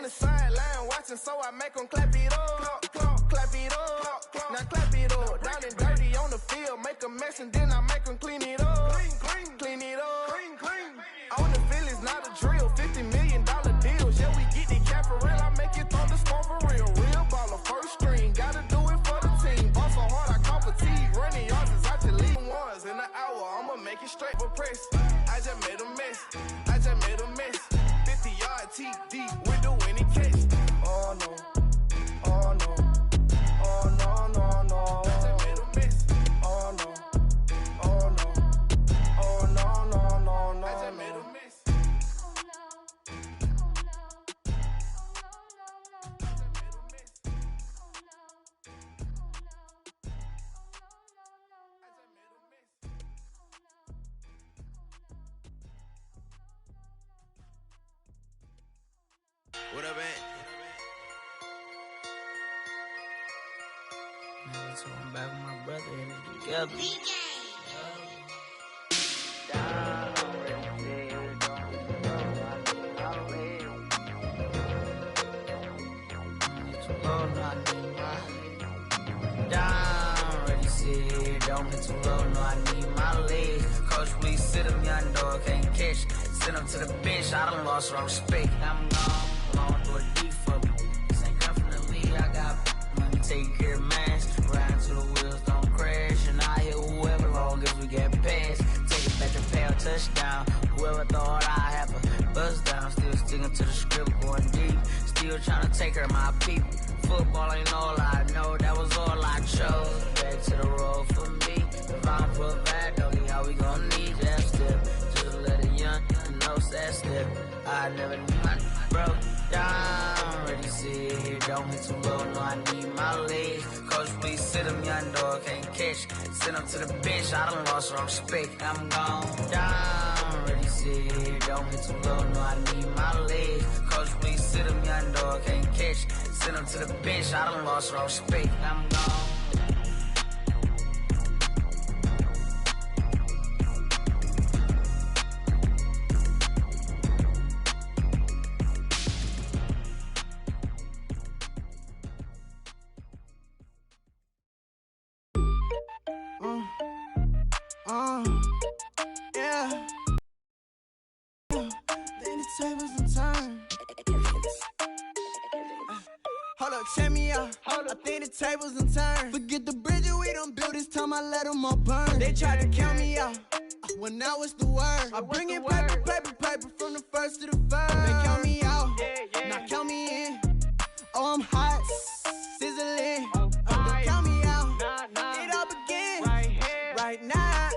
on the sideline watching, so I make them clap it up. Clap it up. Now clap it up. Down and dirty on the field, make a mess and then I make them clean it up. Clean it up. On the field is not a drill. $50 million deals. Yeah, we get the cap for real. I make it thunderstorm for real. Real baller, first string. Gotta do it for the team. Ball so hard, I call fatigue. Running yards is out your league. Ones in an hour, I'ma make it straight for press. I just made a mess. 50-yard TD with the winning catch. Oh no. Oh no. Oh no, no, no. I just made a mess. Oh no. Oh no. Oh no, no, no, no. I just made a mess. What up, man? So I'm back with my brother and it's together. Don't get too low, no, I need my legs. Coach, please sit him, young dog, can't catch. Send him to the bench, I done lost all respect. I'm gone through a deep for me. This ain't come from the league, I got money, take care of mans. Ride till the wheels don't crash. And I hit whoever long as we get past. Take it back to pay touchdown. Whoever thought I have a buzz down. Still sticking to the script, going deep. Still trying to take care of my people. Football ain't all I know, that was all I chose. Back to the road for me. If I'm provide, doggy, how we gon' need that step? Just let a young know that step. I never knew I broke down. Ready, sit here, don't hit too low, no, I need my legs. Coach, please sit him, young dog, can't catch. Send him to the bench, I done lost all respect. I'm gone down. Ready, sit here, don't hit too low, no, I need my legs. Coach, please sit him, young dog, can't catch. Send him to the bench, I done lost all respect. I'm gone. Yeah. Then the tables and turn. Hold up, check me out. I think the tables and turn. Forget the bridges we done built, this time I let them all burn. They tried to count me out when that was the word. I bring in paper from the first to the third. They count me out, now count me in. Oh, I'm hot, sizzling. Don't count me out, it all begin right now.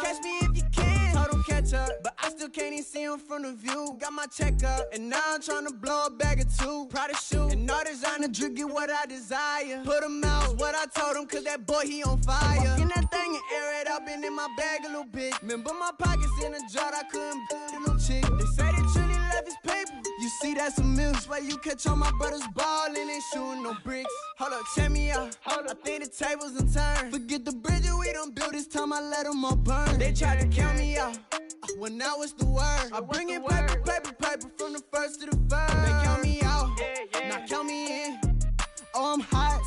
Catch me if you can. Told them catch up, but I still can't even see him from the view. Got my check up, and now I'm trying to blow a bag or two. Proud of shoe, and all designer drip, get what I desire. Put him out, is what I told him, cause that boy, he on fire. Walk in that thing and air it out, been in my bag a little bit. Remember my pockets in a jar, I couldn't a little chick. They say that Trinity left his paper. You see, that's a milk. Why you catch all my brothers ballin', ain't shooting no bricks. Hold up, check me out. I think the tables and turn. Forget the bridges we done built, this time I let them all burn. They tried to count me out when that was the word. I bring in paper from the first to the third. They count me out, now count me in. Oh, I'm hot,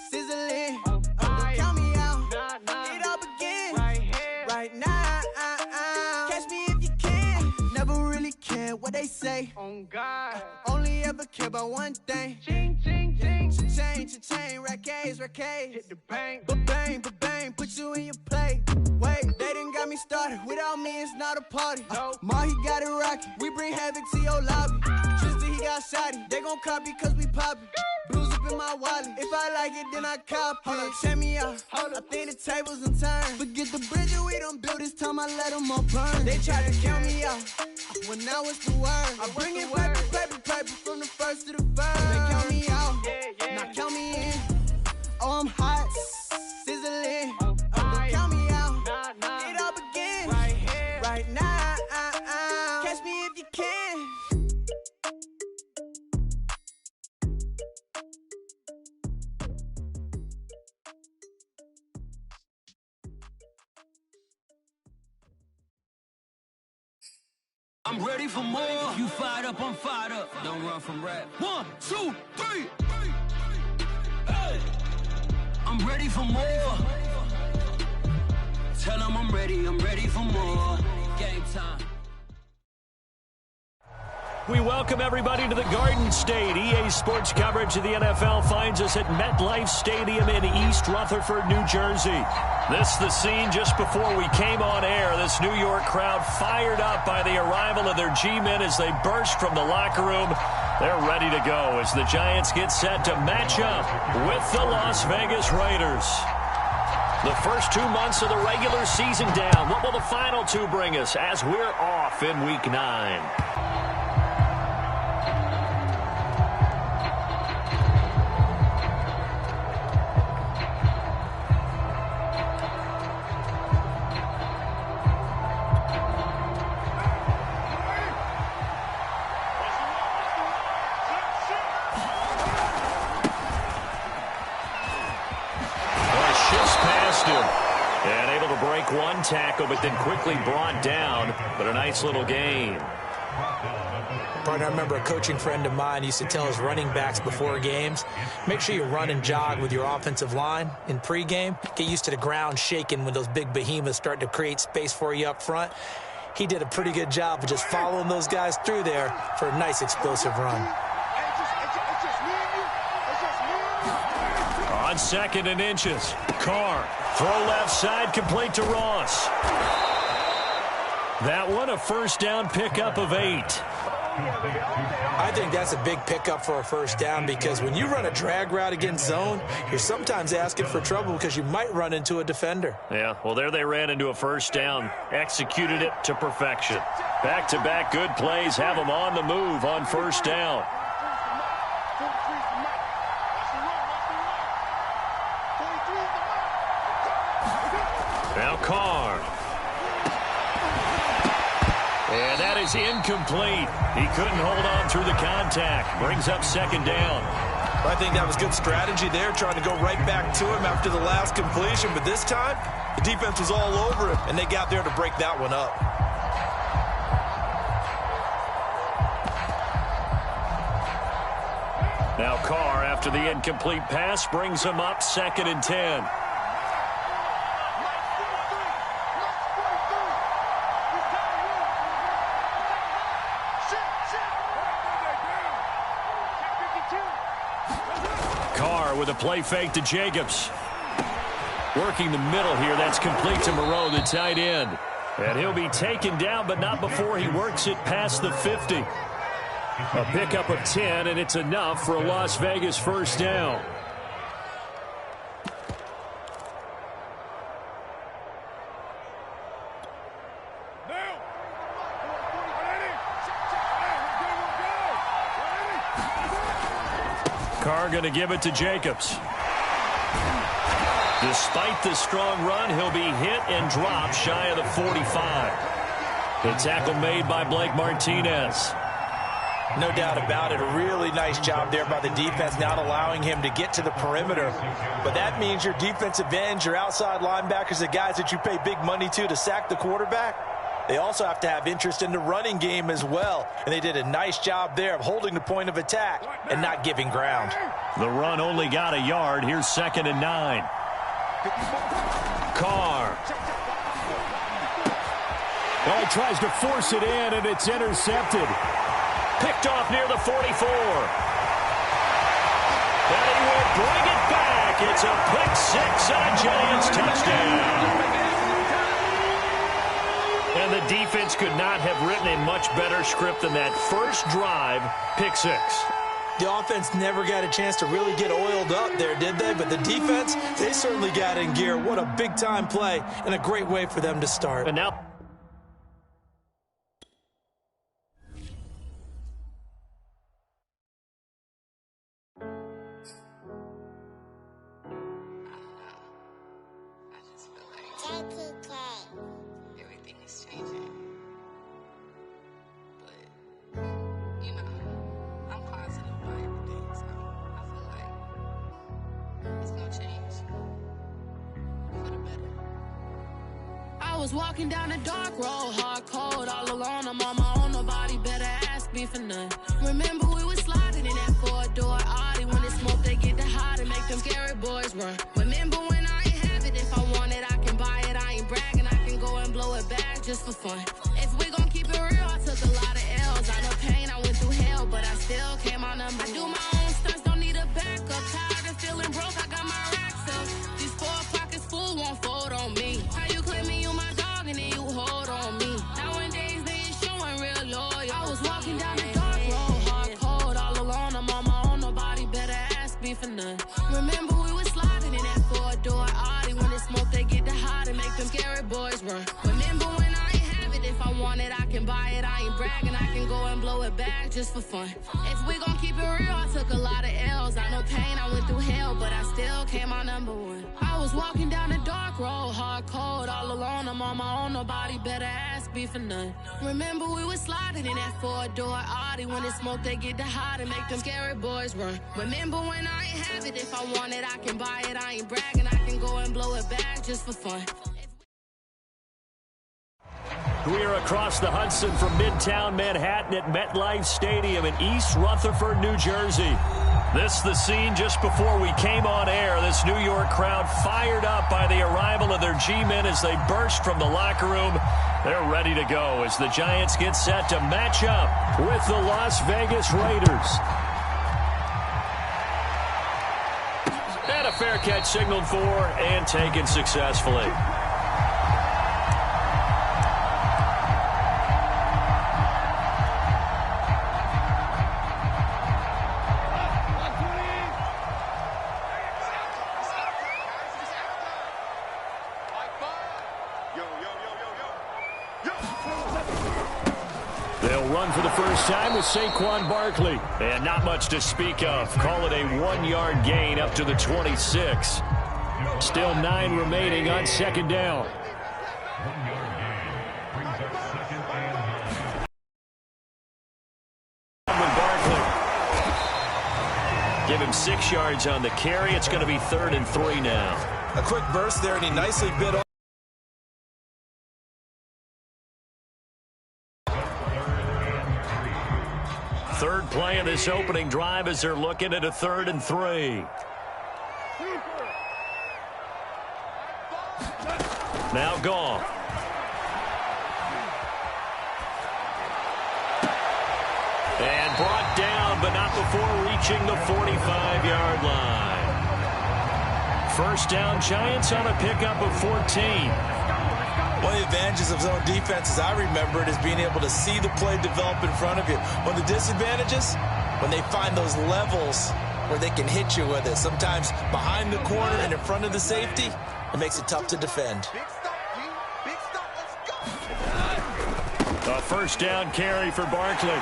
sizzling. Don't count me out, it all begin right now. Catch me if you can. Never really care what they say. On God, only ever care about one thing. ching, ching, ching. Cha-chain, rackets. Hit the bank. Ba-bang, put you in your plate. Wait, they done got me started. Without me, it's not a party. Nope. Ma, he got it rockin'. We bring havoc to your lobby. Tristan, he got shotty. They gon' copy cause we poppin'. Blues up in my wallet. If I like it, then I cop it. Hold up, check me out. I think the tables and turn. Forget the bridges we done built, this time I let them all burn. They tried to count me out when that was the word. I bring in paper from the first to the third. They count me out, now count me in. Oh, I'm hot, sizzling. Don't count me out, it all begin right now. Catch me if you can. I'm ready for more. If you fired up, I'm fired up. Don't run from rap. 1, 2, 3. Hey. I'm ready for more. Tell them I'm ready for more. Game time. We welcome everybody to the Garden State. EA Sports coverage of the NFL finds us at MetLife Stadium in East Rutherford, New Jersey. This the scene just before we came on air. This New York crowd fired up by the arrival of their G-men as they burst from the locker room. They're ready to go as the Giants get set to match up with the Las Vegas Raiders. The first 2 months of the regular season down. What will the final 2 bring us as we're off in Week 9? And able to break one tackle, but then quickly brought down. But a nice little gain. Partner, I remember a coaching friend of mine used to tell his running backs before games, make sure you run and jog with your offensive line in pregame. Get used to the ground shaking when those big behemoths start to create space for you up front. He did a pretty good job of just following those guys through there for a nice explosive run. On 2nd and inches, Carr. Throw left side, complete to Ross. That one, a first down pickup of 8. I think that's a big pickup for a first down because when you run a drag route against zone, you're sometimes asking for trouble because you might run into a defender. Yeah, well, there they ran into a first down. Executed it to perfection. Back-to-back good plays have them on the move on first down. Now Carr. And that is incomplete. He couldn't hold on through the contact. Brings up 2nd down. I think that was good strategy there, trying to go right back to him after the last completion. But this time, the defense was all over him, and they got there to break that one up. Now Carr, after the incomplete pass, brings him up 2nd and 10. With a play fake to Jacobs. Working the middle here. That's complete to Moreau, the tight end. And he'll be taken down, but not before he works it past the 50. A pickup of 10, and it's enough for a Las Vegas first down. Carr going to give it to Jacobs. Despite the strong run, he'll be hit and dropped shy of the 45. The tackle made by Blake Martinez. No doubt about it. A really nice job there by the defense, not allowing him to get to the perimeter. But that means your defensive ends, your outside linebackers, the guys that you pay big money to sack the quarterback, they also have to have interest in the running game as well. And they did a nice job there of holding the point of attack and not giving ground. The run only got a yard. Here's 2nd and 9. Carr. Oh, he tries to force it in, and it's intercepted. Picked off near the 44. And he will bring it back. It's a pick 6 and a Giants touchdown. And the defense could not have written a much better script than that first drive, pick 6. The offense never got a chance to really get oiled up there, did they? But the defense, they certainly got in gear. What a big-time play and a great way for them to start. And now everything is changing. But, you know, I'm positive about everything, so I feel like it's gonna change for the better. I was walking down a dark road, hard cold, all alone. I'm on my own, nobody better ask be for none. Remember we was sliding in that four-door Audi. When it's smoke, they get the hot and make them scary boys run. Remember when I ain't have it, if I want it, I can buy it. I ain't bragging, I can go and blow it back just for fun. If we gon' keep it real, I took a lot of L's. I know pain, I went through hell, but I still came out number one. I do my own stunts, don't need a backup. Tired of feeling broke, I got my racks up. These 4 pockets full won't fold on me. How you claiming you my dog and then you hold on me? Nowadays they ain't showing real loyal. I was walking down the dark road, hard cold, all alone. I'm on my own, nobody better ask me for none. Remember we was sliding in that four-door Audi. When it's smoke, they get the hot and make them scary boys run. Remember when I ain't have it, if I want it, I can buy it. I ain't bragging, I can go and blow it back just for fun. If we gon' keep it real, I took a lot of L's. I know pain, I went through hell, but I still came out number one. I was walking down the dark road, hard cold, all alone. I'm on my own, nobody better ask me for none. Remember we was sliding in that four-door Audi. When it's smoke, they get the hot and make them scary boys run. Remember when I ain't have it, if I want it, I can buy it. I ain't bragging, I can go and blow it back just for fun. We are across the Hudson from Midtown Manhattan at MetLife Stadium in East Rutherford, New Jersey. This the scene just before we came on air. This New York crowd fired up by the arrival of their G-men as they burst from the locker room. They're ready to go as the Giants get set to match up with the Las Vegas Raiders. And a fair catch signaled for and taken successfully. They'll run for the first time with Saquon Barkley. And not much to speak of. Call it a 1-yard gain up to the 26. Still 9 remaining on second down. 1-yard gain brings up second and... With Barkley. Give him 6 yards on the carry. It's going to be 3rd and 3 now. A quick burst there, and he nicely bit off. Third play of this opening drive as they're looking at a 3rd and 3. Now gone. And brought down, but not before reaching the 45-yard line. First down, Giants on a pickup of 14. One of the advantages of zone defense, as I remember it, is being able to see the play develop in front of you. One of the disadvantages, when they find those levels where they can hit you with it, sometimes behind the corner and in front of the safety, it makes it tough to defend. A first down carry for Barkley.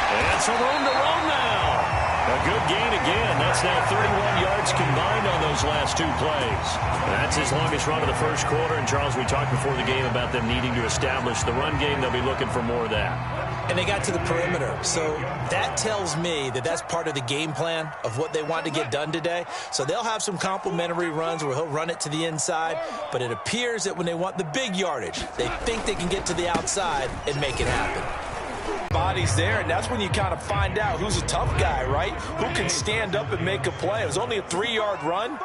And some room to roam now. A good gain again. That's now 31 yards combined on those last 2 plays. That's his longest run of the first quarter. And, Charles, we talked before the game about them needing to establish the run game. They'll be looking for more of that. And they got to the perimeter. So that tells me that that's part of the game plan of what they want to get done today. So they'll have some complementary runs where he'll run it to the inside. But it appears that when they want the big yardage, they think they can get to the outside and make it happen. Bodies there, and that's when you kind of find out who's a tough guy, right? Who can stand up and make a play. It was only a 3-yard run,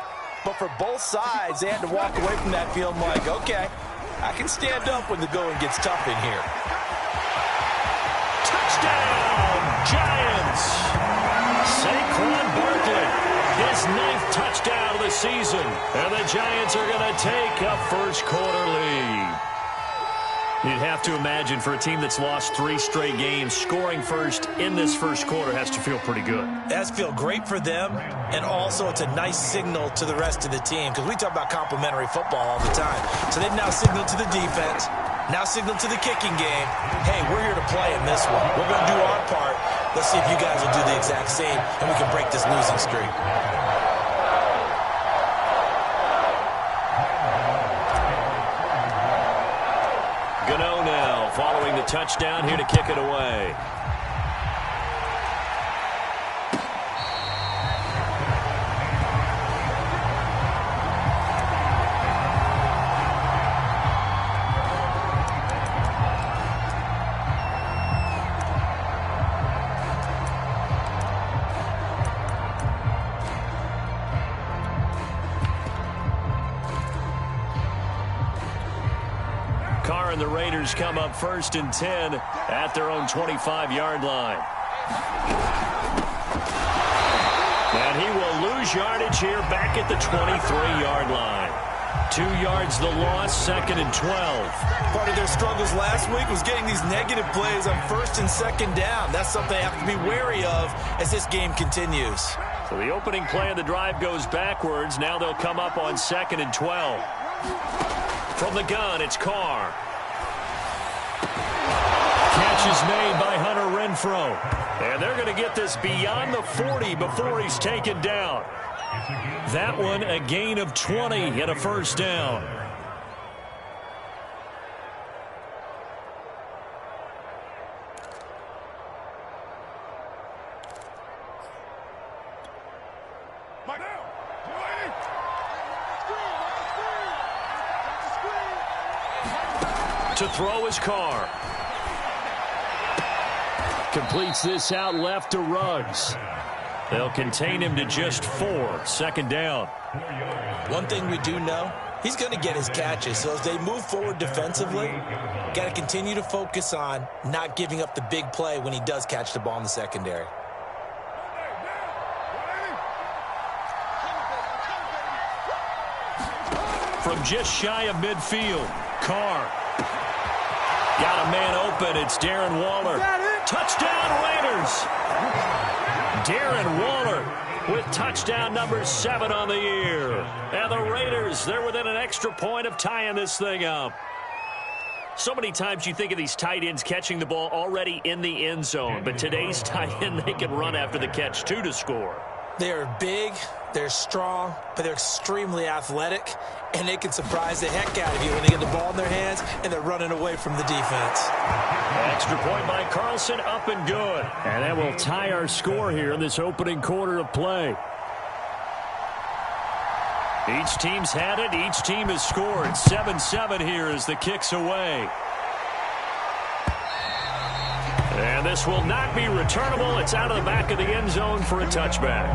but for both sides, they had to walk away from that feeling like, okay, I can stand up when the going gets tough in here. Touchdown, Giants! Saquon Barkley, his 9th touchdown of the season, and the Giants are going to take a first-quarter lead. You'd have to imagine for a team that's lost 3 straight games, scoring first in this first quarter has to feel pretty good. It has to feel great for them, and also it's a nice signal to the rest of the team, because we talk about complimentary football all the time. So they've now signaled to the defense, now signaled to the kicking game, hey, we're here to play in this one. We're going to do our part. Let's see if you guys will do the exact same, and we can break this losing streak. Gano now following the touchdown here to kick it away. and the Raiders come up 1st and 10 at their own 25-yard line. And he will lose yardage here back at the 23-yard line. 2 yards the loss, 2nd and 12. Part of their struggles last week was getting these negative plays on 1st and 2nd down. That's something they have to be wary of as this game continues. So the opening play of the drive goes backwards. Now they'll come up on 2nd and 12. From the gun, it's Carr. Catch is made by Hunter Renfrow. And they're going to get this beyond the 40 before he's taken down. That one a gain of 20 and a 1st down. To throw his Carr. Completes this out left to Ruggs. They'll contain him to just 4. 2nd down. One thing we do know, he's going to get his catches. So as they move forward defensively, got to continue to focus on not giving up the big play when he does catch the ball in the secondary. From just shy of midfield, Carr. Got a man open. It's Darren Waller. Touchdown, Raiders. Darren Waller with touchdown number 7 on the year. And the Raiders, they're within an extra point of tying this thing up. So many times you think of these tight ends catching the ball already in the end zone. But today's tight end, they can run after the catch, too, to score. They're big, they're strong, but they're extremely athletic, and they can surprise the heck out of you when they get the ball in their hands and they're running away from the defense. Extra point by Carlson, up and good. And that will tie our score here in this opening quarter of play. Each team's had it. Each team has scored. 7-7 here as the kick's away. And this will not be returnable. It's out of the back of the end zone for a touchback.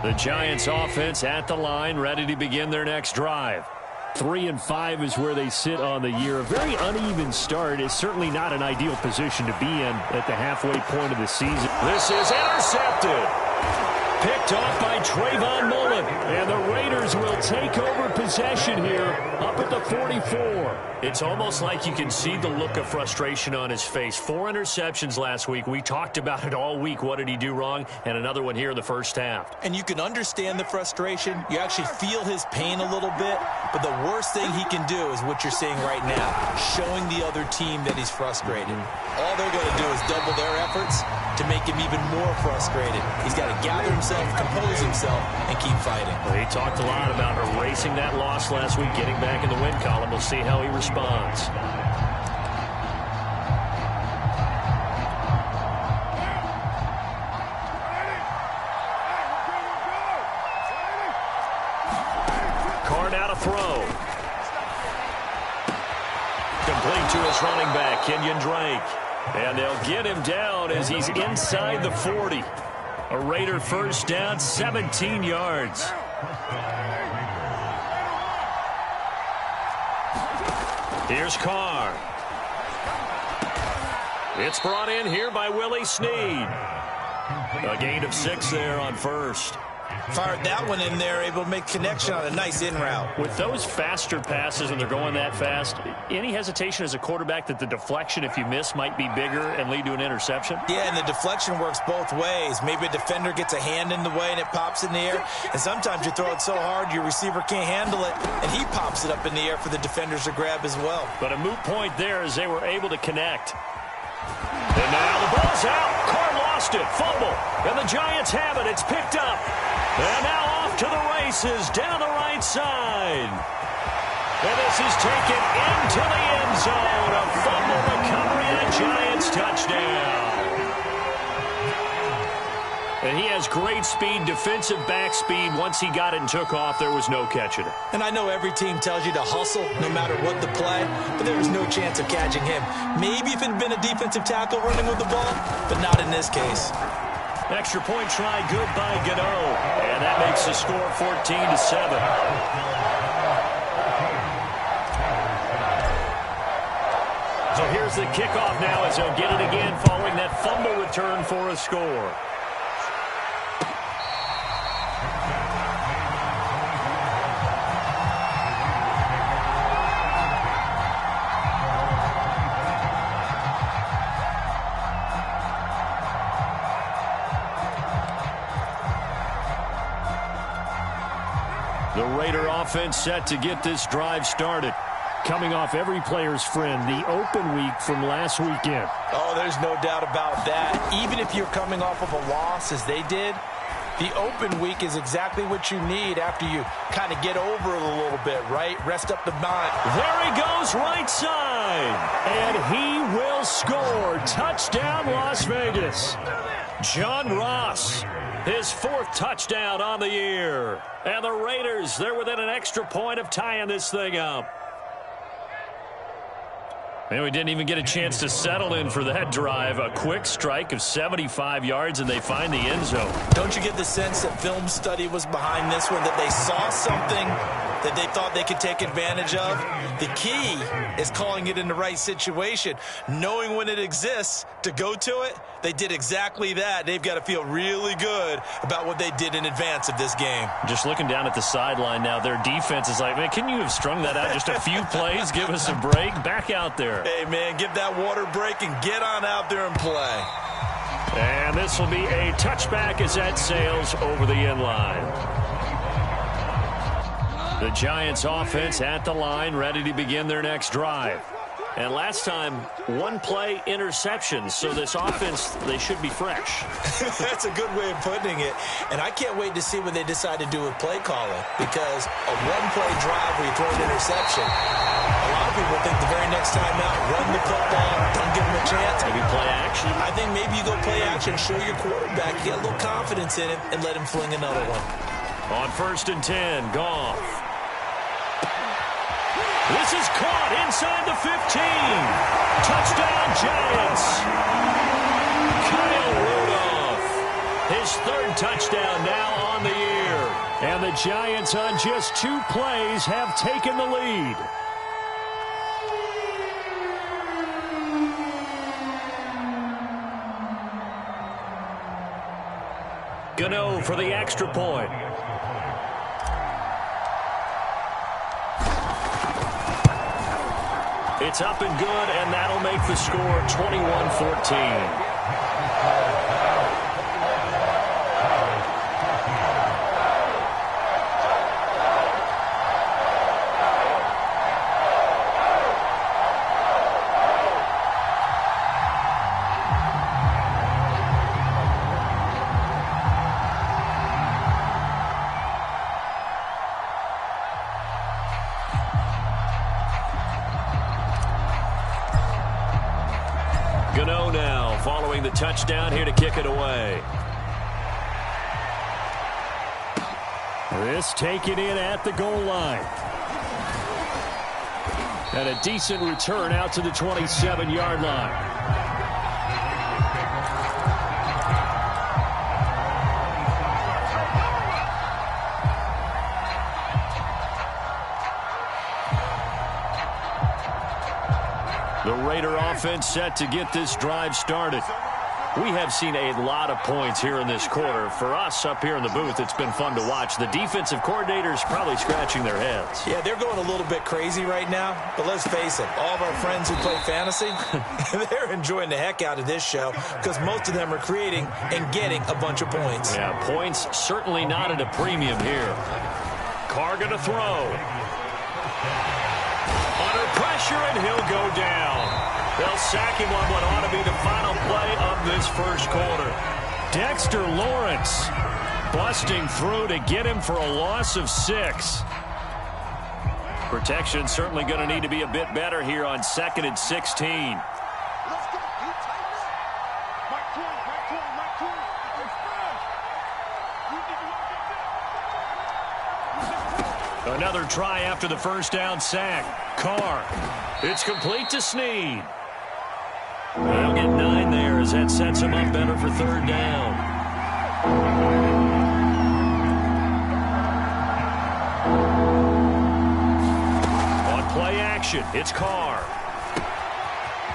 The Giants offense at the line, ready to begin their next drive. 3-5 is where they sit on the year. A very uneven start is certainly not an ideal position to be in at the halfway point of the season. This is intercepted. Picked off by Trayvon Mullen. And the Raiders will take over possession here up at the 44. It's almost like you can see the look of frustration on his face. 4 interceptions last week. We talked about it all week. What did he do wrong? And another one here in the first half. And you can understand the frustration. You actually feel his pain a little bit. But the worst thing he can do is what you're seeing right now, showing the other team that he's frustrated. All they're going to do is double their efforts to make him even more frustrated. He's got to gather himself, compose himself, and keep fighting. Well, he talked a lot about erasing that loss last week, getting back in the win column. We'll see how he responds. Carr now to throw. Complete to his running back, Kenyon Drake. And they'll get him down as he's inside the 40. A Raider first down, 17 yards. Here's Carr. It's brought in here by Willie Snead. A gain of 6 there on first. Fired that one in there, able to make connection on a nice in route. With those faster passes and they're going that fast, any hesitation as a quarterback that the deflection, if you miss, might be bigger and lead to an interception? Yeah, and the deflection works both ways. Maybe a defender gets a hand in the way and it pops in the air. And sometimes you throw it so hard your receiver can't handle it, and he pops it up in the air for the defenders to grab as well. But a moot point there as they were able to connect. And now the ball's out. Carr lost it. Fumble. And the Giants have it. It's picked up. And now off to the races down the right side. And this is taken into the end zone. A fumble recovery and a Giants touchdown. And he has great speed, defensive back speed. Once he got it and took off, there was no catching it. And I know every team tells you to hustle no matter what the play, but there was no chance of catching him. Maybe if it had been a defensive tackle running with the ball, but not in this case. Extra point try good by Gano. And that makes the score 14-7. So here's the kickoff now as they'll get it again following that fumble return for a score. The Raider offense set to get this drive started. Coming off every player's friend, the open week from last weekend. Oh, there's no doubt about that. Even if you're coming off of a loss as they did, the open week is exactly what you need after you kind of get over it a little bit, right? Rest up the mind. There he goes, right side. And he will score. Touchdown, Las Vegas. John Ross, his 4th touchdown on the year. And the Raiders, they're within an extra point of tying this thing up. And we didn't even get a chance to settle in for that drive. A quick strike of 75 yards, and they find the end zone. Don't you get the sense that film study was behind this one, that they saw something that they thought they could take advantage of? The key is calling it in the right situation, knowing when it exists to go to it. They did exactly that. They've got to feel really good about what they did in advance of this game. Just looking down at the sideline now, their defense is like, man, can you have strung that out just a few plays? Give us a break. Back out there. Hey, man, give that water break and get on out there and play. And this will be a touchback as that sails over the end line. The Giants offense at the line, ready to begin their next drive. And last time, 1-play interception. So this offense, they should be fresh. That's a good way of putting it. And I can't wait to see what they decide to do with play calling. Because a 1-play drive where you throw an interception, a lot of people think the very next time out, run the football, don't give them a chance. Maybe play action. I think maybe you go play action, show your quarterback, get a little confidence in him, and let him fling another one. On 1st and 10, Goff. This is caught inside the 15. Touchdown, Giants. Kyle Rudolph, his 3rd touchdown now on the year. And the Giants on just 2 plays have taken the lead. Gano for the extra point. It's up and good, and that'll make the score 21-14. Gano now following the touchdown here to kick it away. This taken in at the goal line. And a decent return out to the 27-yard line. The Raider offense set to get this drive started. We have seen a lot of points here in this quarter. For us up here in the booth, it's been fun to watch. The defensive coordinators probably scratching their heads. Yeah, they're going a little bit crazy right now. But let's face it, all of our friends who play fantasy, they're enjoying the heck out of this show because most of them are creating and getting a bunch of points. Yeah, points certainly not at a premium here. Carr going to throw. Under pressure, and he'll go down. They'll sack him on what ought to be the final play of this first quarter. Dexter Lawrence busting through to get him for a loss of 6. Protection certainly going to need to be a bit better here on 2nd and 16. Another try after the first down sack. Carr. It's complete to Snead. They'll get 9 there as that sets him up better for 3rd down. On play action, it's Carr.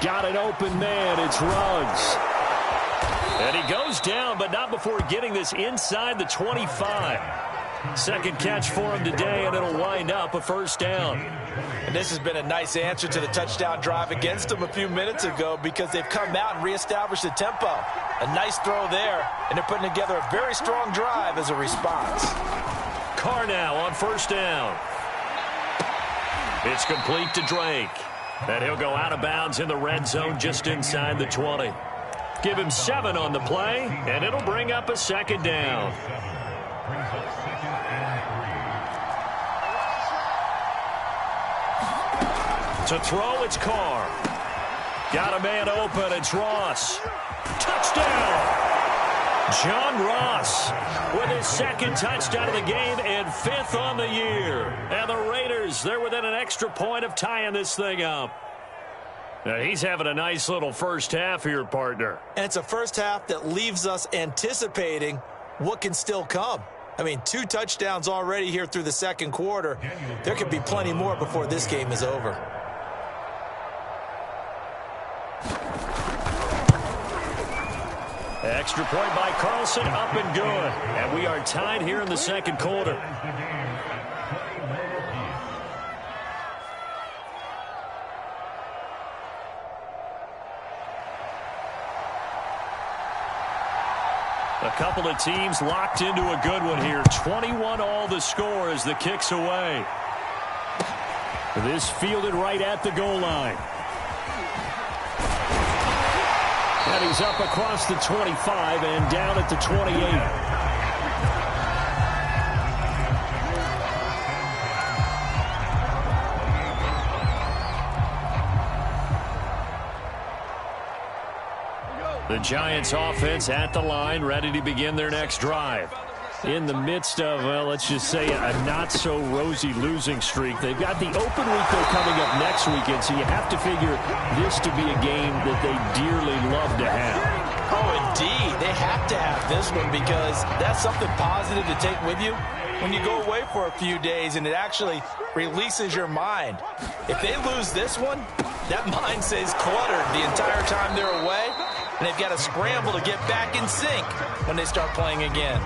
Got an open man, it's Ruggs. And he goes down, but not before getting this inside the 25. Second catch for him today, and it'll wind up a first down. And this has been a nice answer to the touchdown drive against them a few minutes ago because they've come out and reestablished the tempo. A nice throw there, and they're putting together a very strong drive as a response. Carr now on first down. It's complete to Drake. And he'll go out of bounds in the red zone just inside the 20. Give him 7 on the play, and it'll bring up a second down. Brings up second and 3. To throw, it's Carr. Got a man open, it's Ross. Touchdown! John Ross with his second touchdown of the game and 5th on the year. And the Raiders, they're within an extra point of tying this thing up. Now he's having a nice little first half here, partner. And it's a first half that leaves us anticipating what can still come. I mean, 2 touchdowns already here through the second quarter. There could be plenty more before this game is over. Extra point by Carlson, up and good. And we are tied here in the second quarter. A couple of teams locked into a good one here. 21 all the score as the kick's away. This fielded right at the goal line. And he's up across the 25 and down at the 28. The Giants offense at the line, ready to begin their next drive. In the midst of, well, let's just say a not-so-rosy losing streak. They've got the open week, though, coming up next weekend, so you have to figure this to be a game that they dearly love to have. Oh, indeed. They have to have this one because that's something positive to take with you when you go away for a few days, and it actually releases your mind. If they lose this one, that mind stays cluttered the entire time they're away, and they've got to scramble to get back in sync when they start playing again.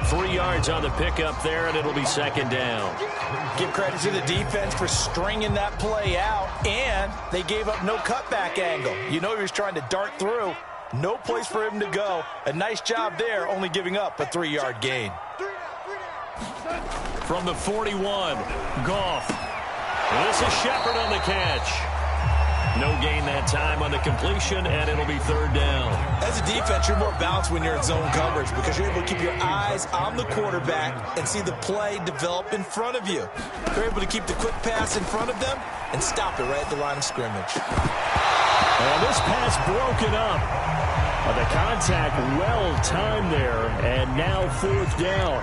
3 yards on the pickup there, and it'll be second down. Give credit to the defense for stringing that play out, and they gave up no cutback angle. You know he was trying to dart through. No place for him to go. A nice job there, only giving up a 3-yard gain. From the 41, Goff. This is Shepard on the catch. No gain that time on the completion, and it'll be third down. As a defense, you're more balanced when you're in zone coverage because you're able to keep your eyes on the quarterback and see the play develop in front of you. You're able to keep the quick pass in front of them and stop it right at the line of scrimmage. And this pass broken up. The contact well-timed there, and now fourth down.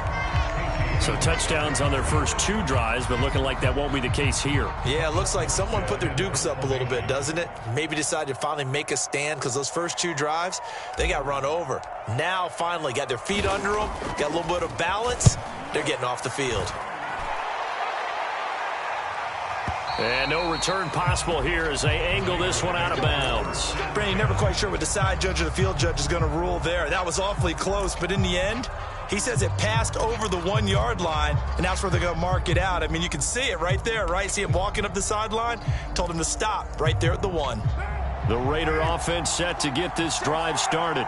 So touchdowns on their first 2 drives, but looking like that won't be the case here. Yeah, it looks like someone put their dukes up a little bit, doesn't it? Maybe decided to finally make a stand because those first 2 drives, they got run over. Now, finally, got their feet under them, got a little bit of balance. They're getting off the field. And no return possible here as they angle this one out of bounds. Brandon, never quite sure what the side judge or the field judge is going to rule there. That was awfully close, but in the end, he says it passed over the 1-yard line, and that's where they're going to mark it out. I mean, you can see it right there, right? See him walking up the sideline? Told him to stop right there at the 1. The Raider offense set to get this drive started.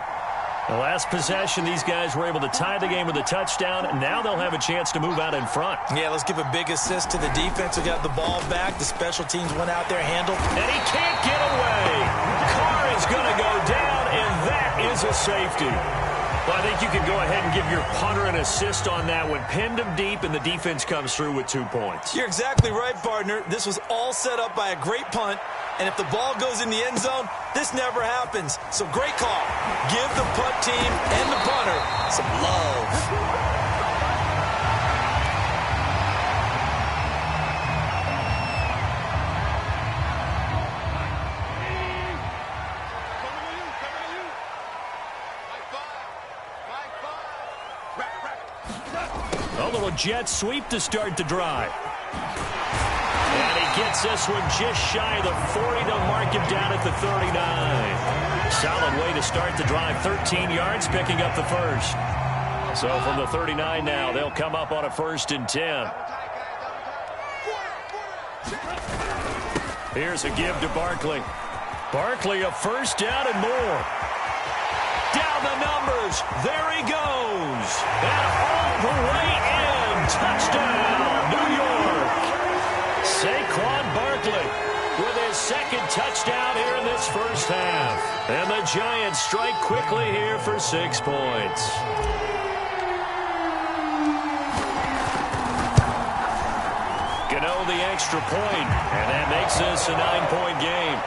The last possession, these guys were able to tie the game with a touchdown, and now they'll have a chance to move out in front. Yeah, let's give a big assist to the defense who got the ball back. The special teams went out there, handled. And he can't get away. Carr is going to go down, and that is a safety. Well, I think you can go ahead and give your punter an assist on that one. Pinned him deep, and the defense comes through with 2 points. You're exactly right, partner. This was all set up by a great punt, and if the ball goes in the end zone, this never happens. So great call. Give the punt team and the punter some love. little jet sweep to start the drive. And he gets this one just shy of the 40 to mark him down at the 39. Solid way to start the drive. 13 yards, picking up the first. So from the 39 now, they'll come up on a 1st and 10. Here's a give to Barkley. Barkley, a first down and more. Down the numbers. There he goes. And all the way in. Touchdown, New York. Saquon Barkley with his 2nd touchdown here in this first half. And the Giants strike quickly here for 6 points. Gano the extra point, and that makes this a 9-point game.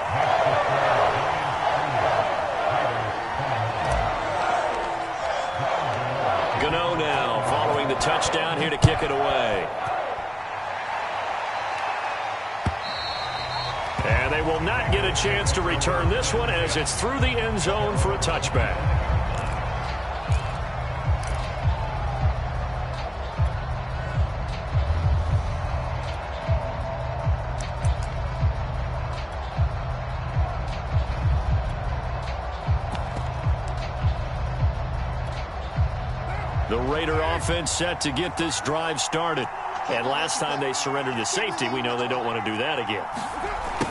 Gano now following the touchdown here to kick it away. And they will not get a chance to return this one as it's through the end zone for a touchback. The Raider offense set to get this drive started. And last time they surrendered the safety, we know they don't want to do that again.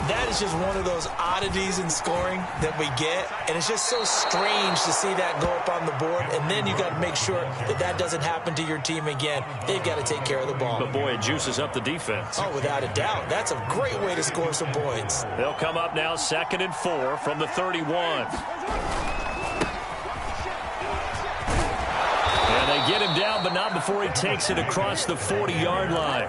That is just one of those oddities in scoring that we get. And it's just so strange to see that go up on the board. And then you got to make sure that that doesn't happen to your team again. They've got to take care of the ball. But, boy, it juices up the defense. Oh, without a doubt. That's a great way to score some points. They'll come up now 2nd and 4 from the 31. And they get him down, but not before he takes it across the 40-yard line.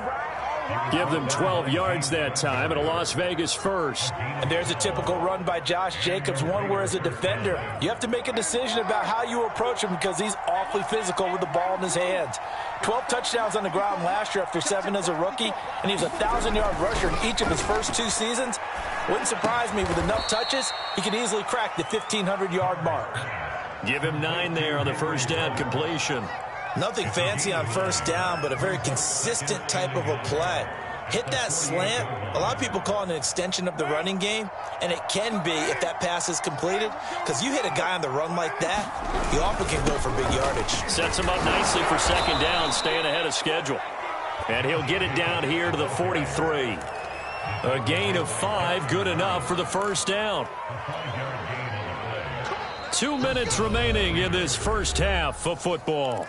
Give them 12 yards that time and a Las Vegas first. And there's a typical run by Josh Jacobs, one where as a defender, you have to make a decision about how you approach him because he's awfully physical with the ball in his hands. 12 touchdowns on the ground last year after 7 as a rookie, and he's a 1,000-yard rusher in each of his first 2 seasons. Wouldn't surprise me with enough touches, he could easily crack the 1,500-yard mark. Give him 9 there on the first down completion. Nothing fancy on first down, but a very consistent type of a play. Hit that slant. A lot of people call it an extension of the running game, and it can be if that pass is completed, because you hit a guy on the run like that, you often can go for big yardage. Sets him up nicely for 2nd down, staying ahead of schedule. And he'll get it down here to the 43. A gain of 5, good enough for the first down. 2 minutes remaining in this first half of football.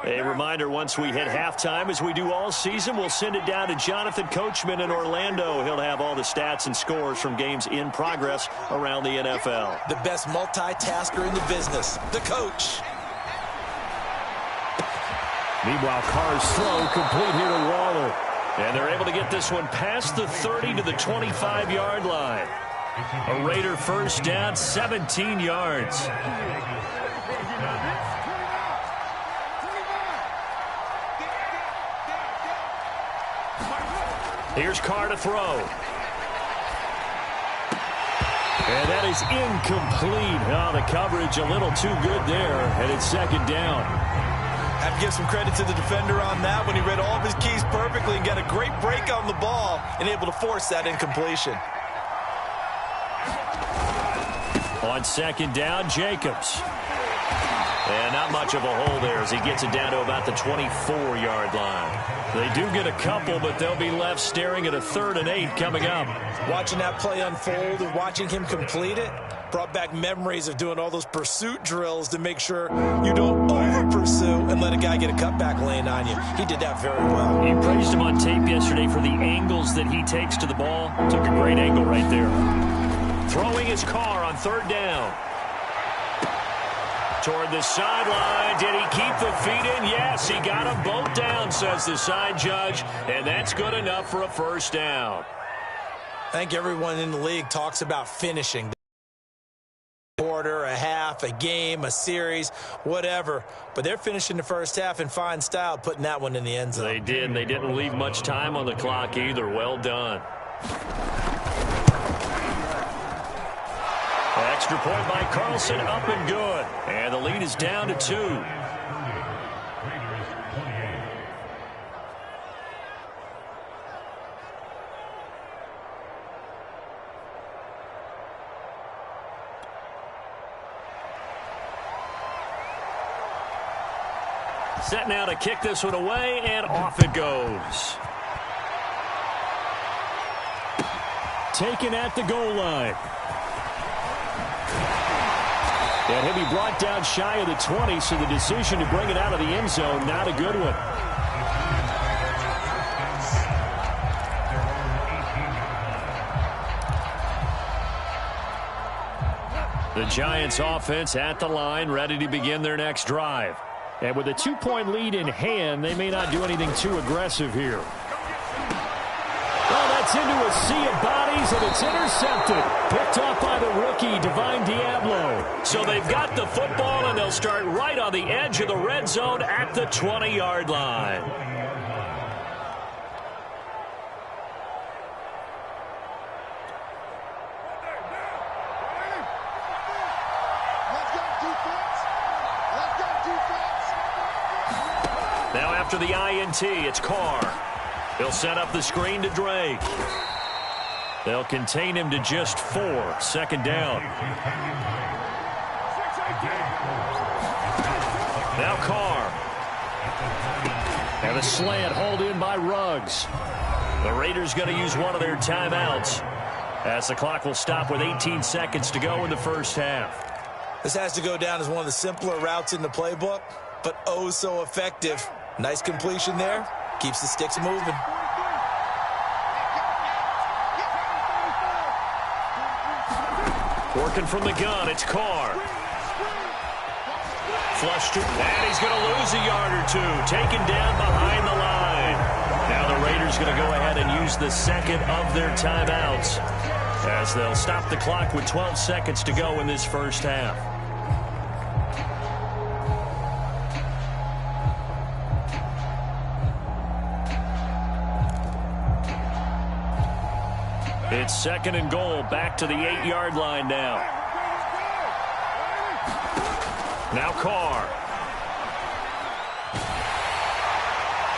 A reminder, once we hit halftime, as we do all season, we'll send it down to Jonathan Coachman in Orlando. He'll have all the stats and scores from games in progress around the NFL. The best multitasker in the business, the coach. Meanwhile, Carr's throw complete here to Waller. And they're able to get this one past the 30 to the 25-yard line. A Raider first down, 17 yards. Here's Carr to throw. And that is incomplete. Oh, the coverage a little too good there, and it's 2nd down. Have to give some credit to the defender on that when he read all of his keys perfectly and got a great break on the ball and able to force that incompletion. On 2nd down, Jacobs. And not much of a hole there as he gets it down to about the 24-yard line. They do get a couple, but they'll be left staring at a 3rd and 8 coming up. Watching that play unfold and watching him complete it brought back memories of doing all those pursuit drills to make sure you don't over-pursue and let a guy get a cutback lane on you. He did that very well. You praised him on tape yesterday for the angles that he takes to the ball. Took a great angle right there. Throwing his Carr on 3rd down. Toward the sideline. Did he keep the feet in? Yes, he got them both down, says the side judge, and that's good enough for a first down. I think everyone in the league talks about finishing. A quarter, a half, a game, a series, whatever. But they're finishing the first half in fine style, putting that one in the end zone. They did, and they didn't leave much time on the clock either. Well done. Extra point by Carlson, up and good. And the lead is down to 2. Set now to kick this one away, and off it goes. Taken at the goal line. And he'll be brought down shy of the 20, so the decision to bring it out of the end zone, not a good one. The Giants offense at the line, ready to begin their next drive. And with a 2-point lead in hand, they may not do anything too aggressive here. Oh, that's into a sea of bodies, and it's intercepted. Picked off by the rookie, Divine Diablo. So they've got the football, and they'll start right on the edge of the red zone at the 20-yard line. Now after the INT, it's Carr. He'll set up the screen to Drake. They'll contain him to just 4. Second down. Now Carr. And a slant hauled in by Ruggs. The Raiders going to use one of their timeouts as the clock will stop with 18 seconds to go in the first half. This has to go down as one of the simpler routes in the playbook, but oh so effective. Nice completion there. Keeps the sticks moving. Working from the gun, it's Carr. Flushed it, and he's going to lose a yard or 2. Taken down behind the line. Now the Raiders going to go ahead and use the second of their timeouts as they'll stop the clock with 12 seconds to go in this first half. It's second and goal, back to the 8-yard line now. Now Carr.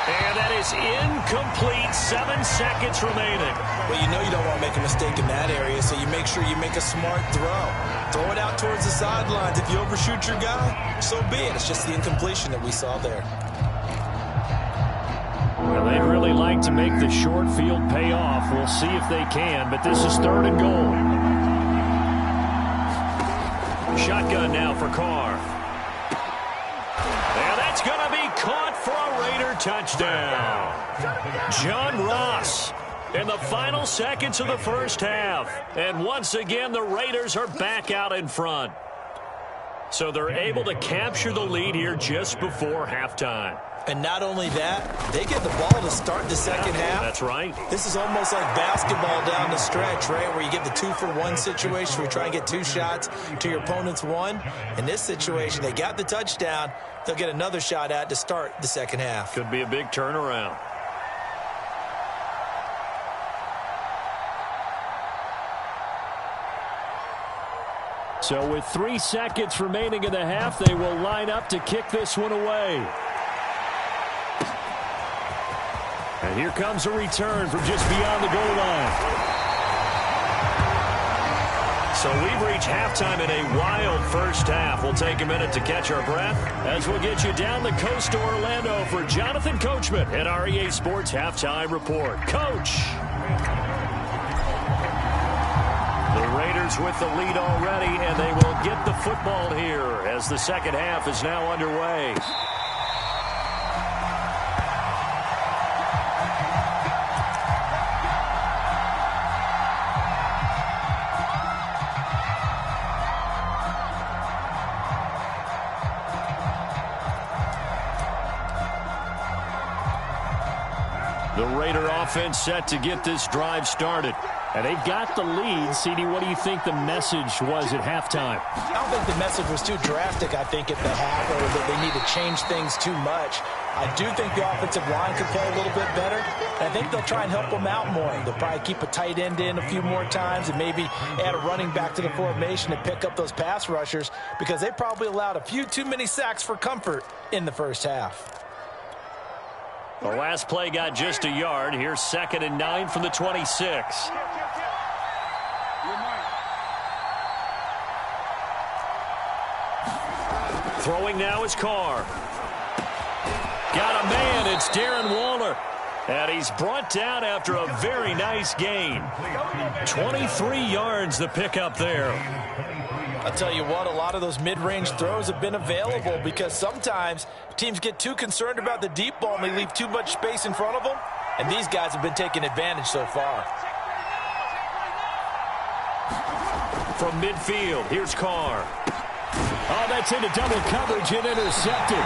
And that is incomplete. 7 seconds remaining. Well, you know you don't want to make a mistake in that area, so you make sure you make a smart throw. Throw it out towards the sidelines. If you overshoot your guy, so be it. It's just the incompletion that we saw there. Well, they'd really like to make the short field pay off. We'll see if they can, but this is third and goal. Shotgun now for Carr. And that's going to be caught for a Raider touchdown. John Ross in the final seconds of the first half. And once again, the Raiders are back out in front. So they're able to capture the lead here just before halftime. And not only that, they get the ball to start the second half. That's right. This is almost like basketball down the stretch, right, where you get the 2-for-1 situation where you try and get 2 shots to your opponent's 1. In this situation, they got the touchdown. They'll get another shot at to start the second half. Could be a big turnaround. So with 3 seconds remaining in the half, they will line up to kick this one away. And here comes a return from just beyond the goal line. So we've reached halftime in a wild first half. We'll take a minute to catch our breath as we'll get you down the coast to Orlando for Jonathan Coachman at our EA Sports Halftime Report. Coach! The Raiders with the lead already, and they will get the football here as the second half is now underway. The Raider offense set to get this drive started. And they've got the lead. CD, what do you think the message was at halftime? I don't think the message was too drastic, I think, at the half, or that they need to change things too much. I do think the offensive line could play a little bit better. And I think they'll try and help them out more. They'll probably keep a tight end in a few more times and maybe add a running back to the formation to pick up those pass rushers, because they probably allowed a few too many sacks for comfort in the first half. The last play got just a yard. Here's 2nd and 9 from the 26. Throwing now is Carr. Got a man. It's Darren Waller. And he's brought down after a very nice gain. 23 yards the pickup there. I'll tell you what, a lot of those mid-range throws have been available because sometimes teams get too concerned about the deep ball and they leave too much space in front of them. And these guys have been taking advantage so far. From midfield, here's Carr. Oh, that's into double coverage and intercepted.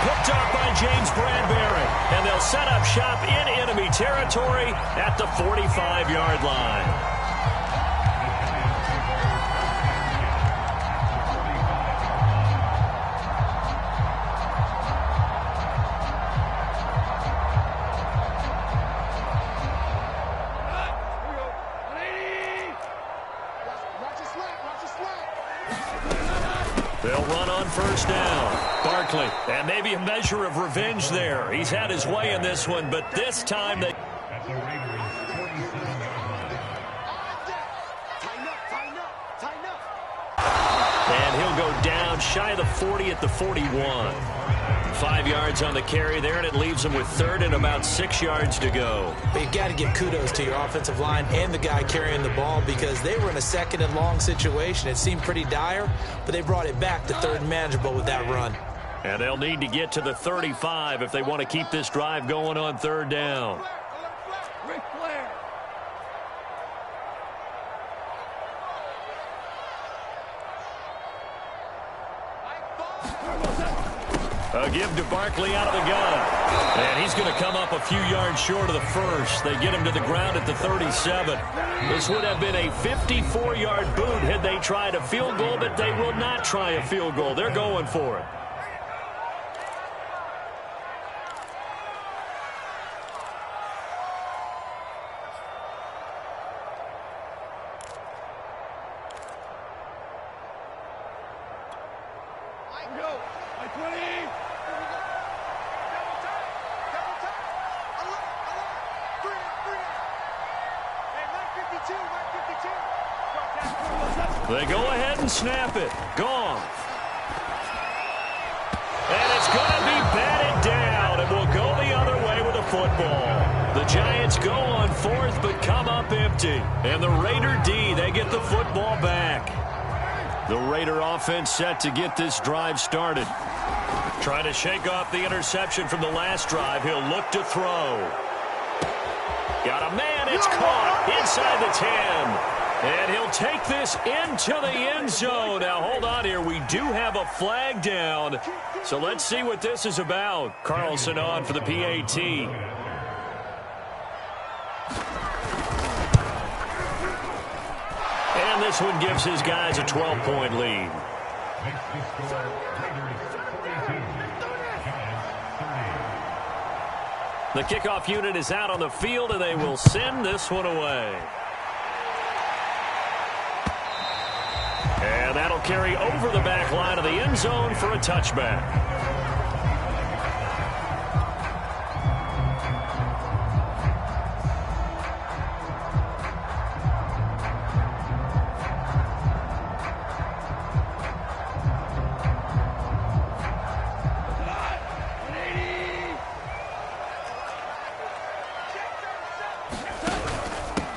Picked up by James Bradbury. And they'll set up shop in enemy territory at the 45-yard line. They'll run on first down. Barkley, and maybe a measure of revenge there. He's had his way in this one, but this time they... And he'll go down shy of the 40 at the 41. 5 yards on the carry there, and it leaves them with 3rd and about 6 yards to go. But you got to give kudos to your offensive line and the guy carrying the ball, because they were in a 2nd and long situation. It seemed pretty dire, but they brought it back to 3rd and manageable with that run. And they'll need to get to the 35 if they want to keep this drive going on 3rd down. A give to Barkley out of the gun. And he's going to come up a few yards short of the first. They get him to the ground at the 37. This would have been a 54-yard boot had they tried a field goal, but they will not try a field goal. They're going for it. They go ahead and snap it. Gone. And it's going to be batted down, and will go the other way with a football. The Giants go on 4th, but come up empty. And the Raider D, they get the football back. The Raider offense set to get this drive started. Trying to shake off the interception from the last drive. He'll look to throw. Got a man. It's caught inside the 10. And he'll take this into the end zone. Now, hold on here. We do have a flag down. So let's see what this is about. Carlson on for the PAT. And this one gives his guys a 12-point lead. The kickoff unit is out on the field, and they will send this one away. And that'll carry over the back line of the end zone for a touchback.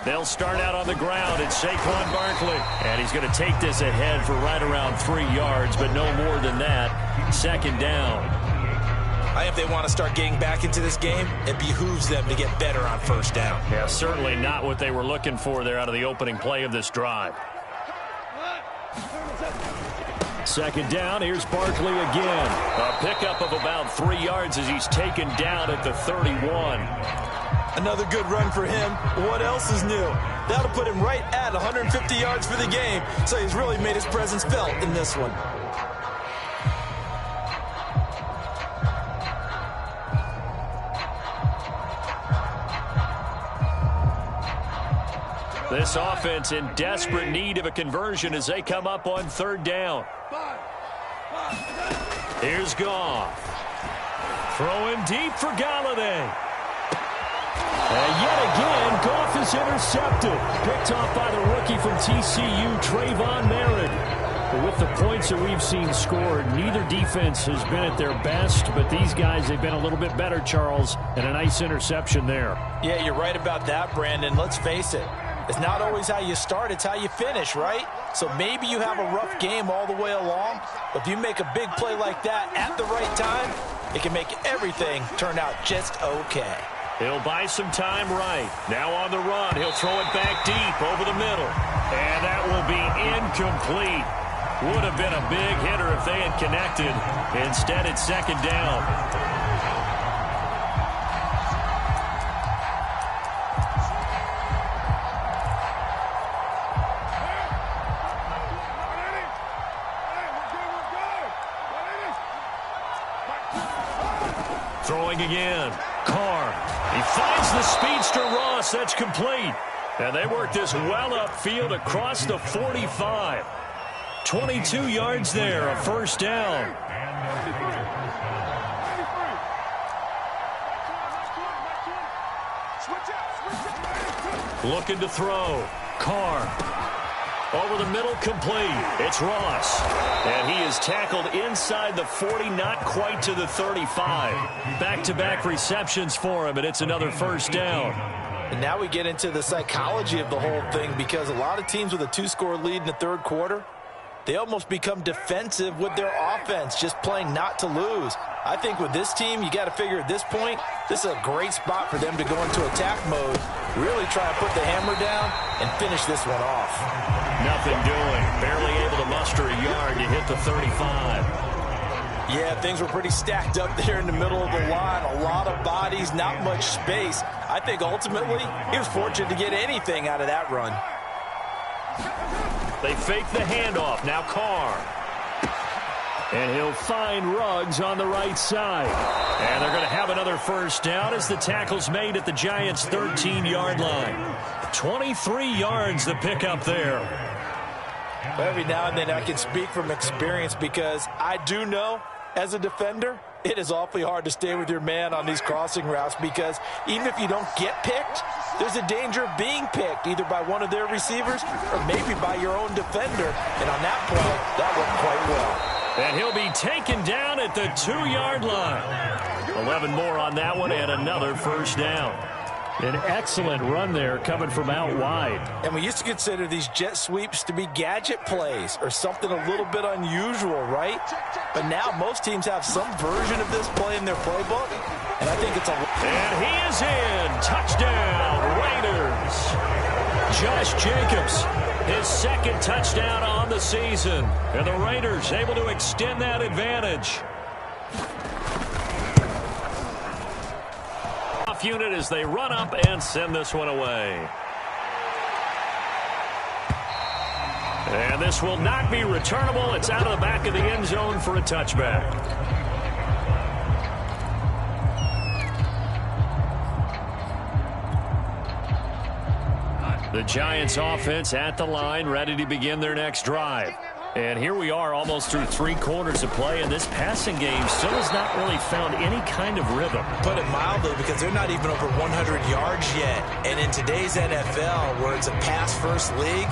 They'll start out on the ground. It's Saquon Barkley. And he's going to take this ahead for right around 3 yards, but no more than that. 2nd down. I think if they want to start getting back into this game, it behooves them to get better on 1st down. Yeah, certainly not what they were looking for there out of the opening play of this drive. 2nd down, here's Barkley again. A pickup of about 3 yards as he's taken down at the 31. Another good run for him. What else is new? That'll put him right at 150 yards for the game, so he's really made his presence felt in this one. This offense in desperate need of a conversion as they come up on third down. Here's Goff. Throwing deep for Galladay. And yet again, Goff is intercepted. Picked off by the rookie from TCU, Trayvon Merritt. But with the points that we've seen scored, neither defense has been at their best, but these guys, they've been a little bit better, Charles, and a nice interception there. Yeah, you're right about that, Brandon. Let's face it. It's not always how you start, it's how you finish, right? So maybe you have a rough game all the way along, but if you make a big play like that at the right time, it can make everything turn out just okay. He'll buy some time right. Now on the run, he'll throw it back deep over the middle. And that will be incomplete. Would have been a big hitter if they had connected. Instead, it's second down. Throwing again. Carr. He finds the speedster Ross. That's complete. And they work this well upfield across the 45. 22 yards there, a first down. Looking to throw. Carr. Over the middle, complete. It's Ross. And he is tackled inside the 40, not quite to the 35. Back-to-back receptions for him, and it's another first down. And now we get into the psychology of the whole thing, because a lot of teams with a 2-score lead in the third quarter, they almost become defensive with their offense, just playing not to lose. I think with this team, you got to figure at this point, this is a great spot for them to go into attack mode, really try to put the hammer down and finish this one off. Nothing doing. Barely able to muster a yard to hit the 35. Yeah, things were pretty stacked up there in the middle of the line. A lot of bodies, not much space. I think ultimately he was fortunate to get anything out of that run. They fake the handoff. Now Carr. And he'll find Ruggs on the right side. And they're going to have another first down as the tackle's made at the Giants' 13-yard line. 23 yards the pickup there. Every now and then I can speak from experience, because I do know as a defender, it is awfully hard to stay with your man on these crossing routes, because even if you don't get picked, there's a danger of being picked either by one of their receivers or maybe by your own defender. And on that play, that worked quite well. And he'll be taken down at the 2-yard line. 11 more on that one and another first down. An excellent run there coming from out wide. And we used to consider these jet sweeps to be gadget plays or something a little bit unusual, right? But now most teams have some version of this play in their playbook. And I think it's a... And he is in. Touchdown, Raiders. Josh Jacobs, his second touchdown on the season. And the Raiders able to extend that advantage. Unit as they run up and send this one away. And this will not be returnable. It's out of the back of the end zone for a touchback. The Giants offense at the line, ready to begin their next drive. And here we are almost through 3 quarters of play, and this passing game still has not really found any kind of rhythm. Put it mildly, because they're not even over 100 yards yet. And in today's NFL, where it's a pass-first league,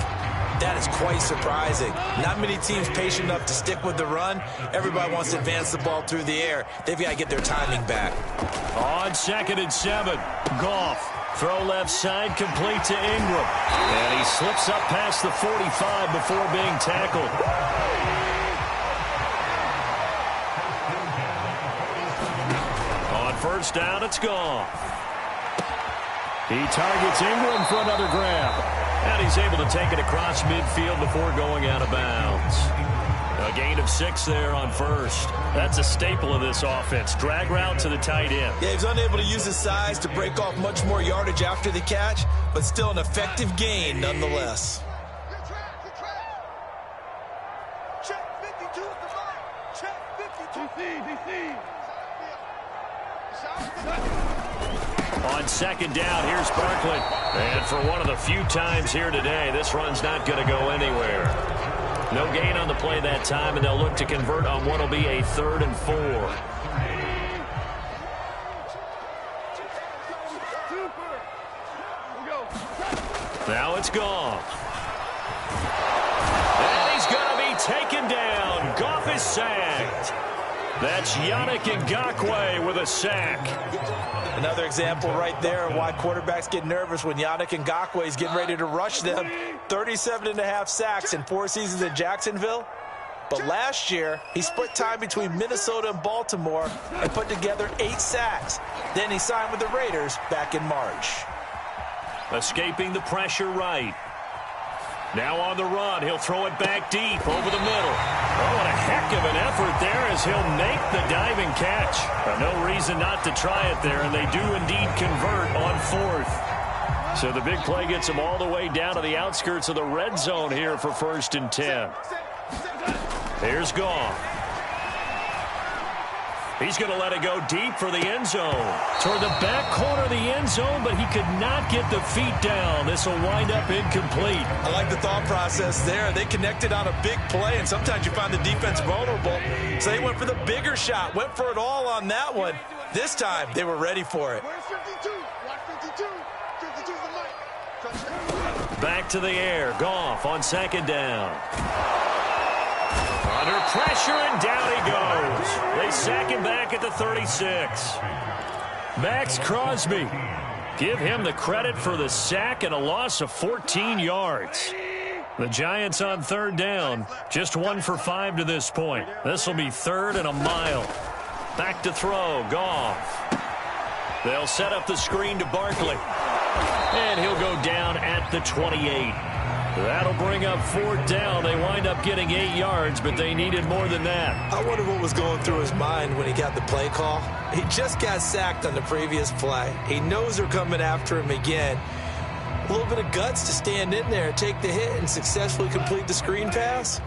that is quite surprising. Not many teams patient enough to stick with the run. Everybody wants to advance the ball through the air. They've got to get their timing back. On 2nd and 7, Goff. Throw left side, complete to Ingram. And he slips up past the 45 before being tackled. On first down, it's Goff. He targets Ingram for another grab. And he's able to take it across midfield before going out of bounds. A gain of 6 there on first. That's a staple of this offense. Drag route to the tight end. Yeah, he's unable to use his size to break off much more yardage after the catch, but still an effective gain nonetheless. Check 52 at the line. Check 52. DC. On second down, here's Barkley. And for one of the few times here today, this run's not going to go anywhere. No gain on the play that time, and they'll look to convert on what will be a 3rd and 4. Now it's gone. And he's going to be taken down. Goff is sacked. That's Yannick Ngakoue with a sack. Another example right there of why quarterbacks get nervous when Yannick Ngakoue is getting ready to rush them. 37.5 sacks in 4 seasons in Jacksonville. But last year, he split time between Minnesota and Baltimore and put together 8 sacks. Then he signed with the Raiders back in March. Escaping the pressure right. Now on the run, he'll throw it back deep over the middle. Oh, what a heck of an effort there as he'll make the diving catch. No reason not to try it there, and they do indeed convert on 4th. So the big play gets him all the way down to the outskirts of the red zone here for 1st and 10. Here's Goff. He's going to let it go deep for the end zone. Toward the back corner of the end zone, but he could not get the feet down. This will wind up incomplete. I like the thought process there. They connected on a big play, and sometimes you find the defense vulnerable. So they went for the bigger shot, went for it all on that one. This time, they were ready for it. Back to the air. Goff on second down. Under pressure, and down he goes. They sack him back at the 36. Max Crosby. Give him the credit for the sack and a loss of 14 yards. The Giants on 3rd down. Just 1 for 5 to this point. This will be 3rd and a mile. Back to throw. Goff. They'll set up the screen to Barkley. And he'll go down at the 28. That'll bring up 4th down. They wind up getting 8 yards, but they needed more than that. I wonder what was going through his mind when he got the play call. He just got sacked on the previous play. He knows they're coming after him again. A little bit of guts to stand in there, take the hit, and successfully complete the screen pass.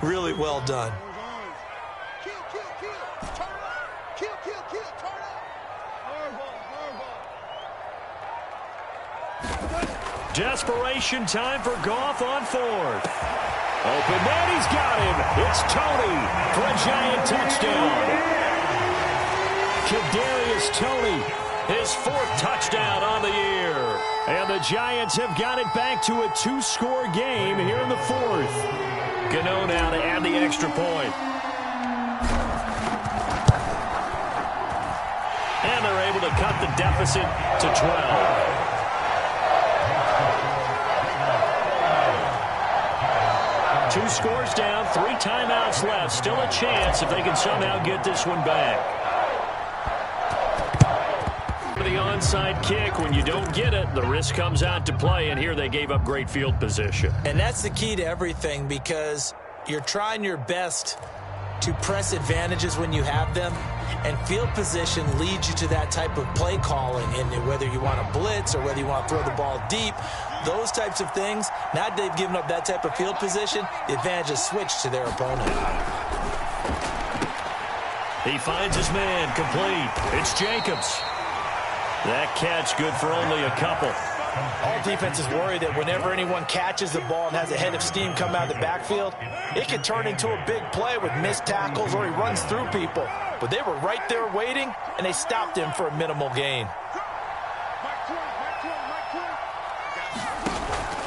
Really well done. Desperation time for Goff on 4th. Open man, he's got him. It's Tony for a Giant touchdown. Kadarius Toney, his 4th touchdown on the year. And the Giants have got it back to a 2-score game here in the 4th. Gano now to add the extra point. And they're able to cut the deficit to 12. 2 scores down, 3 timeouts left. Still a chance if they can somehow get this one back. For the onside kick, when you don't get it, the risk comes out to play, and here they gave up great field position. And that's the key to everything, because you're trying your best to press advantages when you have them, and field position leads you to that type of play calling, and whether you want to blitz or whether you want to throw the ball deep, those types of things. Now that they've given up that type of field position, the advantage is switched to their opponent. He finds his man, complete. It's Jacobs. That catch good for only a couple. All defenses worry that whenever anyone catches the ball and has a head of steam come out of the backfield, it can turn into a big play with missed tackles or he runs through people. But they were right there waiting, and they stopped him for a minimal gain.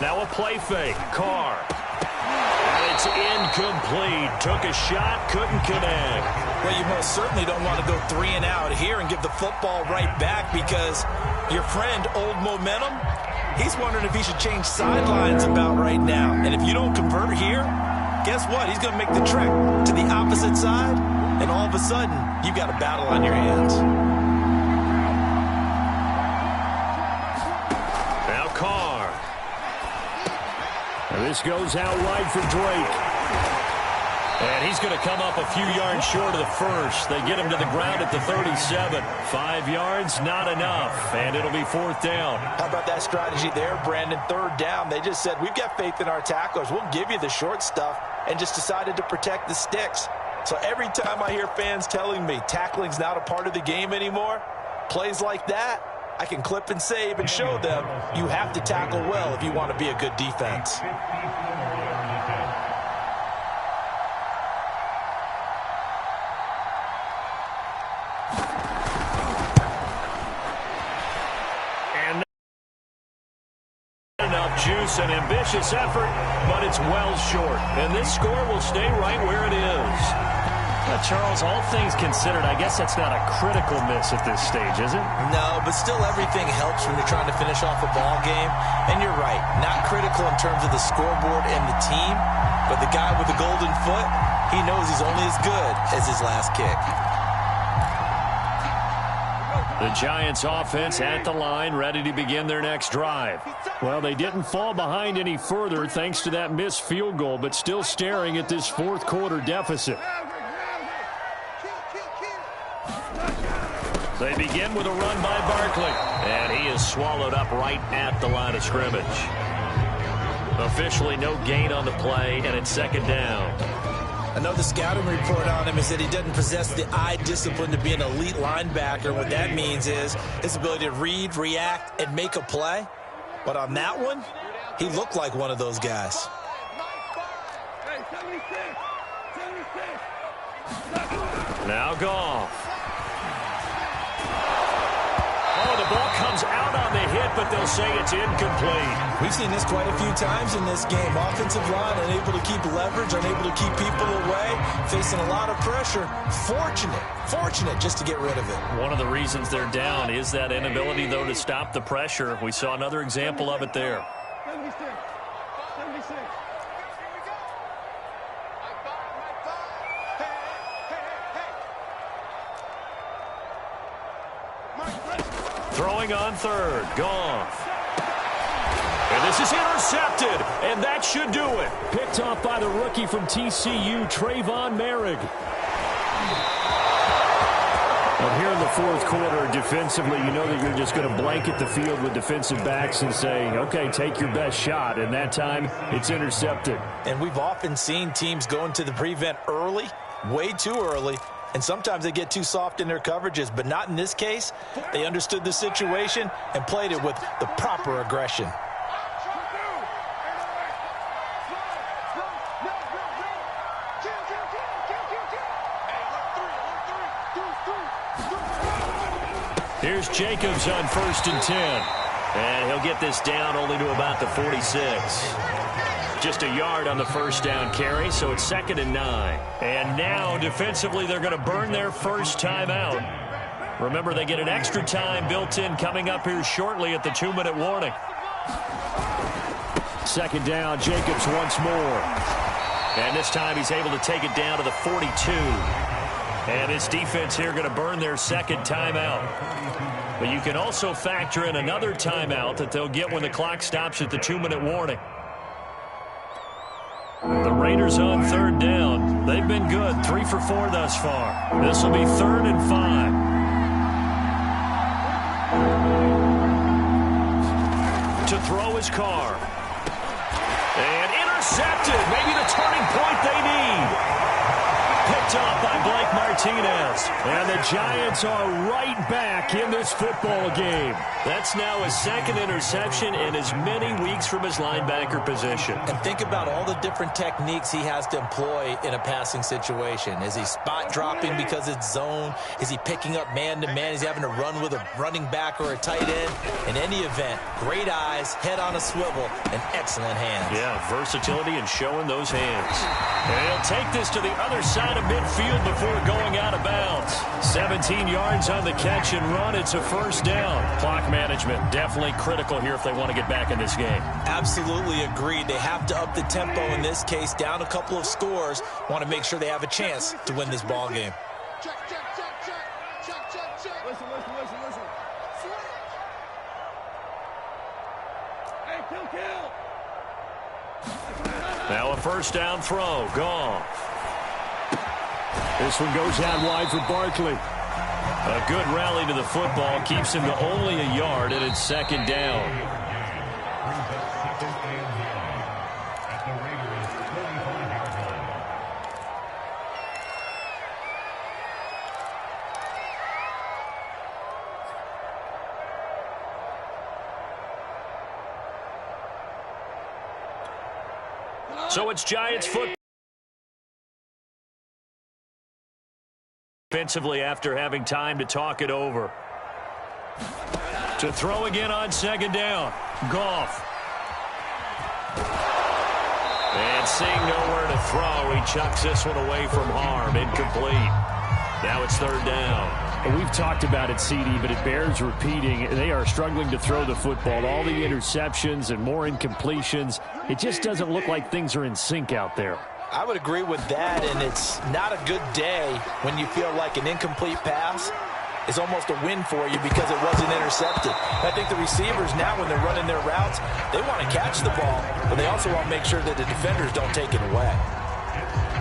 Now a play fake. Carr. And it's incomplete. Took a shot, couldn't connect. Well, you most certainly don't want to go 3 and out here and give the football right back, because your friend, Old Momentum, he's wondering if he should change sidelines about right now. And if you don't convert here, guess what? He's going to make the trek to the opposite side, and all of a sudden, you've got a battle on your hands. Now Carr. And this goes out wide for Drake. And he's going to come up a few yards short of the first. They get him to the ground at the 37. 5 yards, not enough. And it'll be 4th down. How about that strategy there, Brandon? 3rd down. They just said, we've got faith in our tacklers. We'll give you the short stuff, and just decided to protect the sticks. So every time I hear fans telling me tackling's not a part of the game anymore, plays like that, I can clip and save and show them you have to tackle well if you want to be a good defense. Juice, an ambitious effort, but it's well short. And this score will stay right where it is. Charles, all things considered, I guess that's not a critical miss at this stage, is it? No, but still everything helps when you're trying to finish off a ball game. And you're right, not critical in terms of the scoreboard and the team, but the guy with the golden foot, he knows he's only as good as his last kick. The Giants offense at the line, ready to begin their next drive. Well, they didn't fall behind any further thanks to that missed field goal, but still staring at this fourth quarter deficit. They begin with a run by Barkley, and he is swallowed up right at the line of scrimmage. Officially no gain on the play, and it's second down. Another scouting report on him is that he doesn't possess the eye discipline to be an elite linebacker. What that means is his ability to read, react, and make a play. But on that one, he looked like one of those guys. Now Goff. Oh, the ball comes out on the hit, but they'll say it's incomplete. We've seen this quite a few times in this game. Offensive line unable to keep leverage, unable to keep people away, facing a lot of pressure. Fortunate just to get rid of it. One of the reasons they're down is that inability, though, to stop the pressure. We saw another example of it there. 76. Throwing on third, Goff. And this is intercepted, and that should do it. Picked off by the rookie from TCU, Trayvon Merrick. And here in the fourth quarter, defensively, you know that you're just going to blanket the field with defensive backs and say, okay, take your best shot. And that time, it's intercepted. And we've often seen teams go into the prevent early, way too early, and sometimes they get too soft in their coverages, but not in this case. They understood the situation and played it with the proper aggression. Here's Jacobs on 1st and 10. And he'll get this down only to about the 46. Just a yard on the first down carry, so it's 2nd and 9. And now, defensively, they're going to burn their first timeout. Remember, they get an extra time built in coming up here shortly at the 2-minute warning. 2nd down, Jacobs once more. And this time he's able to take it down to the 42. And his defense here going to burn their second timeout. But you can also factor in another timeout that they'll get when the clock stops at the 2-minute warning. The Raiders on 3rd down. They've been good, 3 for 4 thus far. This will be 3rd and 5. To throw his car. And intercepted. Maybe the turning point they need. Picked off by Blake Martinez. And the Giants are right back in this football game. That's now his 2nd interception in as many weeks from his linebacker position. And think about all the different techniques he has to employ in a passing situation. Is he spot dropping because it's zone? Is he picking up man-to-man? Is he having to run with a running back or a tight end? In any event, great eyes, head on a swivel, and excellent hands. Yeah, versatility and showing those hands. And he'll take this to the other side of midfield before going out of bounds. 17 yards on the catch and run. It's a first down. Clock management definitely critical here if they want to get back in this game. Absolutely agreed. They have to up the tempo in this case, down a couple of scores. Want to make sure they have a chance to win this ball game. Check. Listen. Hey, kill. Now a first down throw. Goff. This one goes out wide for Barkley. A good rally to the football keeps him to only a yard, and it's 2nd down. So it's Giants football. Offensively after having time to talk it over. To throw again on second down. Goff. And seeing nowhere to throw, he chucks this one away from harm. Incomplete. Now it's third down. And we've talked about it, CD, but it bears repeating. They are struggling to throw the football. All the interceptions and more incompletions. It just doesn't look like things are in sync out there. I would agree with that, and it's not a good day when you feel like an incomplete pass is almost a win for you because it wasn't intercepted. I think the receivers now, when they're running their routes, they want to catch the ball, but they also want to make sure that the defenders don't take it away.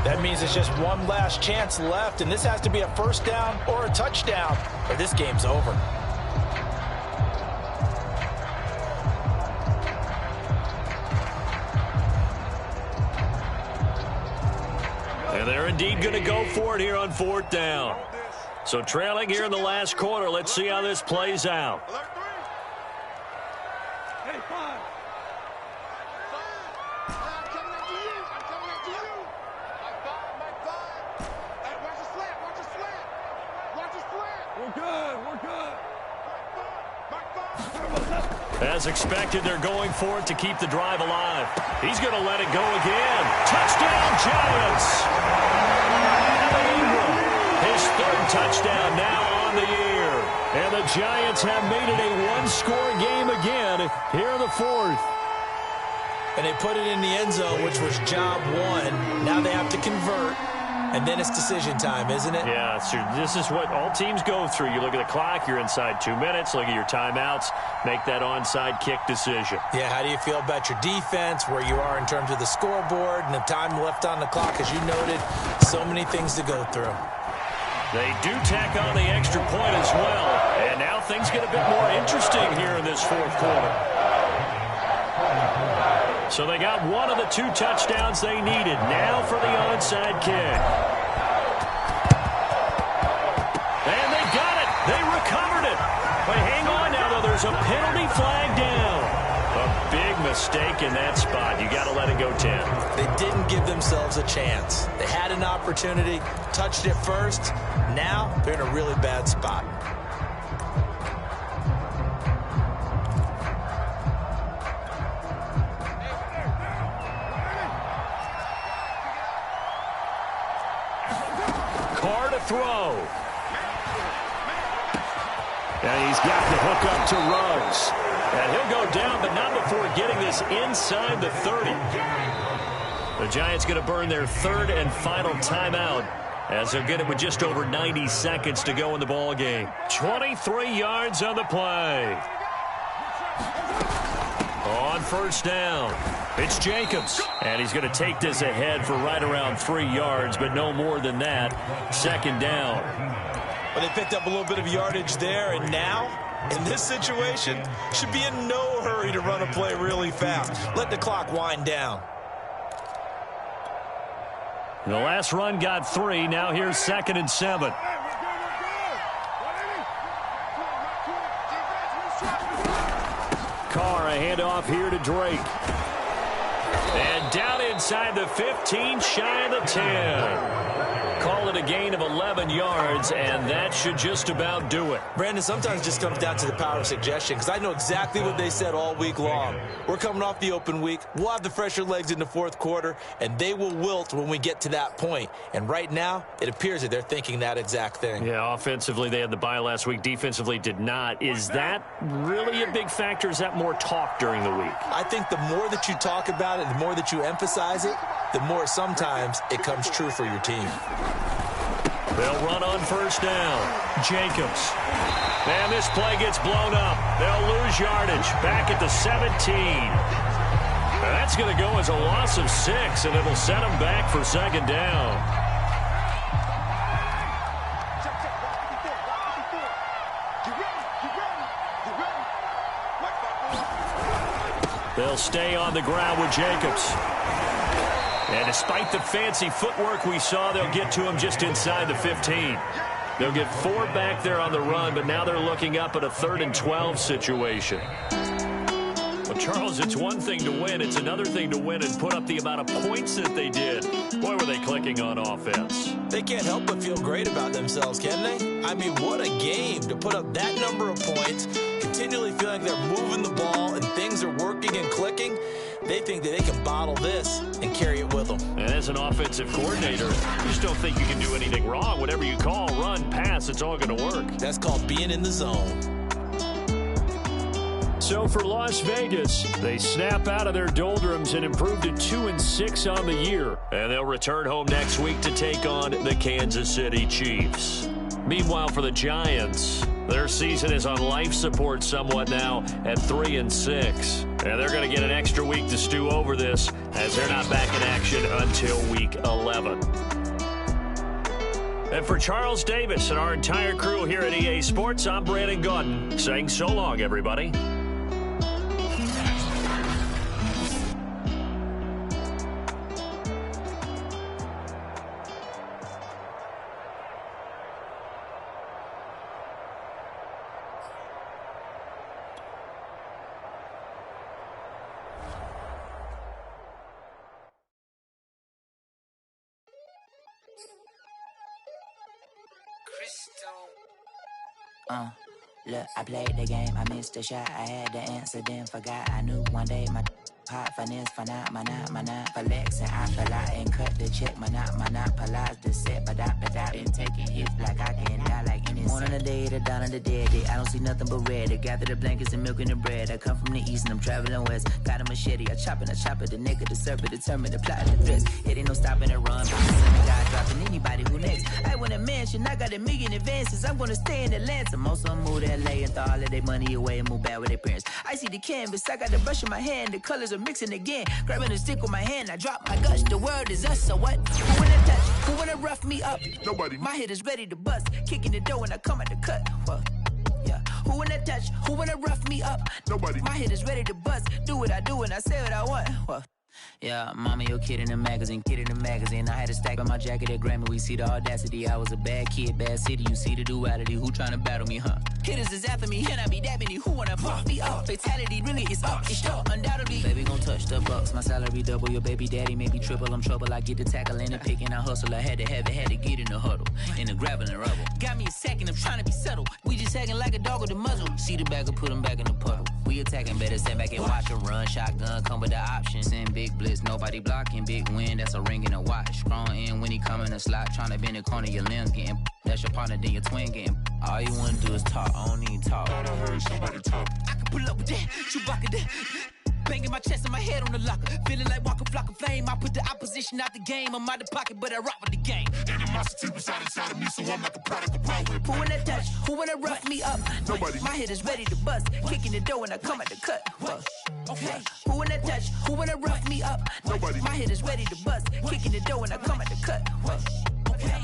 That means it's just one last chance left, and this has to be a first down or a touchdown, or this game's over. And they're indeed going to go for it here on fourth down. So trailing here in the last quarter. Let's see how this plays out. As expected, they're going for it to keep the drive alive. He's going to let it go again. Touchdown, Giants! His third touchdown now on the year. And the Giants have made it a one-score game again here in the fourth. And they put it in the end zone, which was job one. Now they have to convert. And then it's decision time, isn't it? Yeah, so this is what all teams go through. You look at the clock, you're inside 2 minutes. Look at your timeouts. Make that onside kick decision. Yeah, how do you feel about your defense, where you are in terms of the scoreboard, and the time left on the clock, as you noted? So many things to go through. They do tack on the extra point as well. And now things get a bit more interesting here in this fourth quarter. So they got one of the two touchdowns they needed. Now for the onside kick. And they got it. They recovered it. But hang on now, though. There's a penalty flag down. A big mistake in that spot. You got to let it go 10. They didn't give themselves a chance. They had an opportunity, touched it first. Now they're in a really bad spot. Throw. And he's got the hook up to Ruggs. And he'll go down, but not before getting this inside the 30. The Giants going to burn their third and final timeout as they'll get it with just over 90 seconds to go in the ball game. 23 yards on the play. On first down, it's Jacobs. And he's going to take this ahead for right around 3 yards, but no more than that. Second down. Well, they picked up a little bit of yardage there, and now, in this situation, should be in no hurry to run a play really fast. Let the clock wind down. The last run got 3. Now here's 2nd and 7. Carr, a handoff here to Drake. And down inside the 15, shy of the 10. Call it a gain of 11 yards, and that should just about do it. Brandon, sometimes it just comes down to the power of suggestion, because I know exactly what they said all week long. We're coming off the open week. We'll have the fresher legs in the fourth quarter, and they will wilt when we get to that point. And right now, it appears that they're thinking that exact thing. Yeah, offensively, they had the bye last week. Defensively, did not. Is that really a big factor? Is that more talk during the week? I think the more that you talk about it, the more that you emphasize it, the more sometimes it comes true for your team. They'll run on first down. Jacobs. And this play gets blown up. They'll lose yardage. Back at the 17. That's going to go as a loss of 6, and it'll set them back for second down. They'll stay on the ground with Jacobs. And despite the fancy footwork we saw, they'll get to him just inside the 15. They'll get 4 back there on the run, but now they're looking up at a 3rd and 12 situation. Well, Charles, it's one thing to win. It's another thing to win and put up the amount of points that they did. Boy, were they clicking on offense. They can't help but feel great about themselves, can they? I mean, what a game to put up that number of points, continually feeling like they're moving the ball and things are working and clicking. They think that they can bottle this and carry it with them. And as an offensive coordinator, you just don't think you can do anything wrong. Whatever you call, run, pass, it's all going to work. That's called being in the zone. So for Las Vegas, they snap out of their doldrums and improve to 2-6 on the year. And they'll return home next week to take on the Kansas City Chiefs. Meanwhile, for the Giants, their season is on life support somewhat now at 3-6. And they're going to get an extra week to stew over this as they're not back in action until week 11. And for Charles Davis and our entire crew here at EA Sports, I'm Brandon Gaudin saying so long, everybody. Look, I played the game, I missed a shot, I had the answer, then forgot. I knew one day my hot finesse, for not, flexing, I fell out and cut the check, monopolize the set, but I been taking hits like I can die like any one on the day, the dawn of the dead day. I don't see nothing but red. I gather the blankets and milk and the bread. I come from the east and I'm traveling west. Got a machete, I chop it, the neck of the serpent, determined to plot the dress. It ain't no stopping the run, but the guy dropping anybody who next. I want a mansion, I got $1 million advances. I'm gonna stay in Atlanta. Most of them move to LA and throw all of their money away and move back with their parents. I see the canvas, I got the brush in my hand, the colors are mixing again. Grabbing a stick with my hand, I drop my guts. The word is us, so what? Who wanna touch? Who wanna rough me up? Nobody. My head is ready to bust, kicking the door when I come at the cut. Well, yeah. Who wanna touch? Who wanna rough me up? Nobody. My head is ready to bust, do what I do and I say what I want. Well, yeah, mama, your kid in the magazine. I had a stack on my jacket at Grammy. We see the audacity. I was a bad kid, bad city. You see the duality. Who trying to battle me, huh? Hitters is after me, and I be that many. Who wanna fuck me up? Fatality really is up. It's sure, undoubtedly. Baby gon' touch the bucks. My salary double. Your baby daddy maybe triple. I'm trouble. I get the tackling and picking. I hustle. I had to have it. Had to get in the huddle. In the gravel and rubble. Got me a second. I'm trying to be subtle. We just acting like a dog with a muzzle. See the bagger, put him back in the puddle. We attacking. Better stand back and watch her run. Shotgun come with the option. Send big blitz. Nobody blocking, big win, that's a ring and a watch. Strong in when he come in a slot, trying to bend the corner, your limbs getting. That's your partner, then your twin getting. All you wanna do is talk, I don't even talk. I heard somebody talk. I can pull up with that, Chewbacca that. Banging my chest and my head on the locker. Feeling like walking flock of flame. I put the opposition out the game. I'm out the pocket, but I rock with the game. Animosity beside inside of me, so I'm like a product of power. Who wanna touch? Who wanna rough me up? Nobody. My head is ready to bust. Kicking the door when I come at the cut. Okay. Who wanna touch? Who wanna rough me up? Nobody. My head is ready to bust. Kicking the door when I come at the cut. Okay.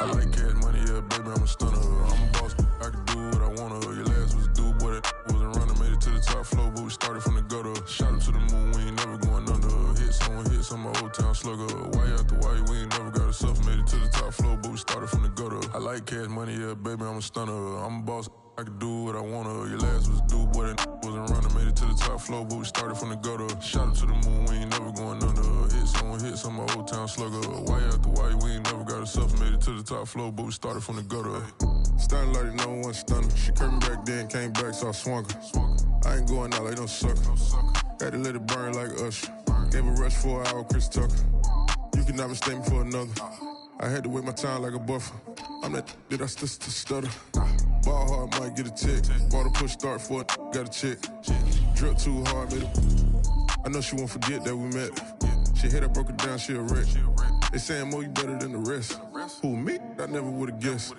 I like cash money, yeah, baby, I'm a stunner. I'm a boss, I can do what I wanna. Your last was a dude, boy, that wasn't running. Made it to the top floor, but we started from the gutter. Shot up to the moon, we ain't never going under. Hits on my old town slugger. Why after why, we ain't never got a suffer. Made it to the top floor, but we started from the gutter. I like cash money, yeah, baby, I'm a stunner. I'm a boss, I can do what I wanna. Your last was a dude, boy, that wasn't running. Made it to the top floor, but we started from the gutter. Shot up to the moon, we ain't never going under. Hits on my old town slugger. Why after why, we ain't never got a suffer. Made it to the top floor, but we started from the gutter. Starting like no one stunner. She curved me back then, came back, so I swung her. I ain't going out like no sucker. Had to let it burn like Usher. Gave a rush for an hour, Chris Tucker. You can never mistake me for another. I had to wait my time like a buffer. I'm that I still stutter. Ball hard, might get a tick. Bought a push start for it, got a chick. Drip too hard, made it. I know she won't forget that we met. She hit, I broke it down, she a wreck. They saying, Mo, you better than the rest. Who, me? I never would've guessed.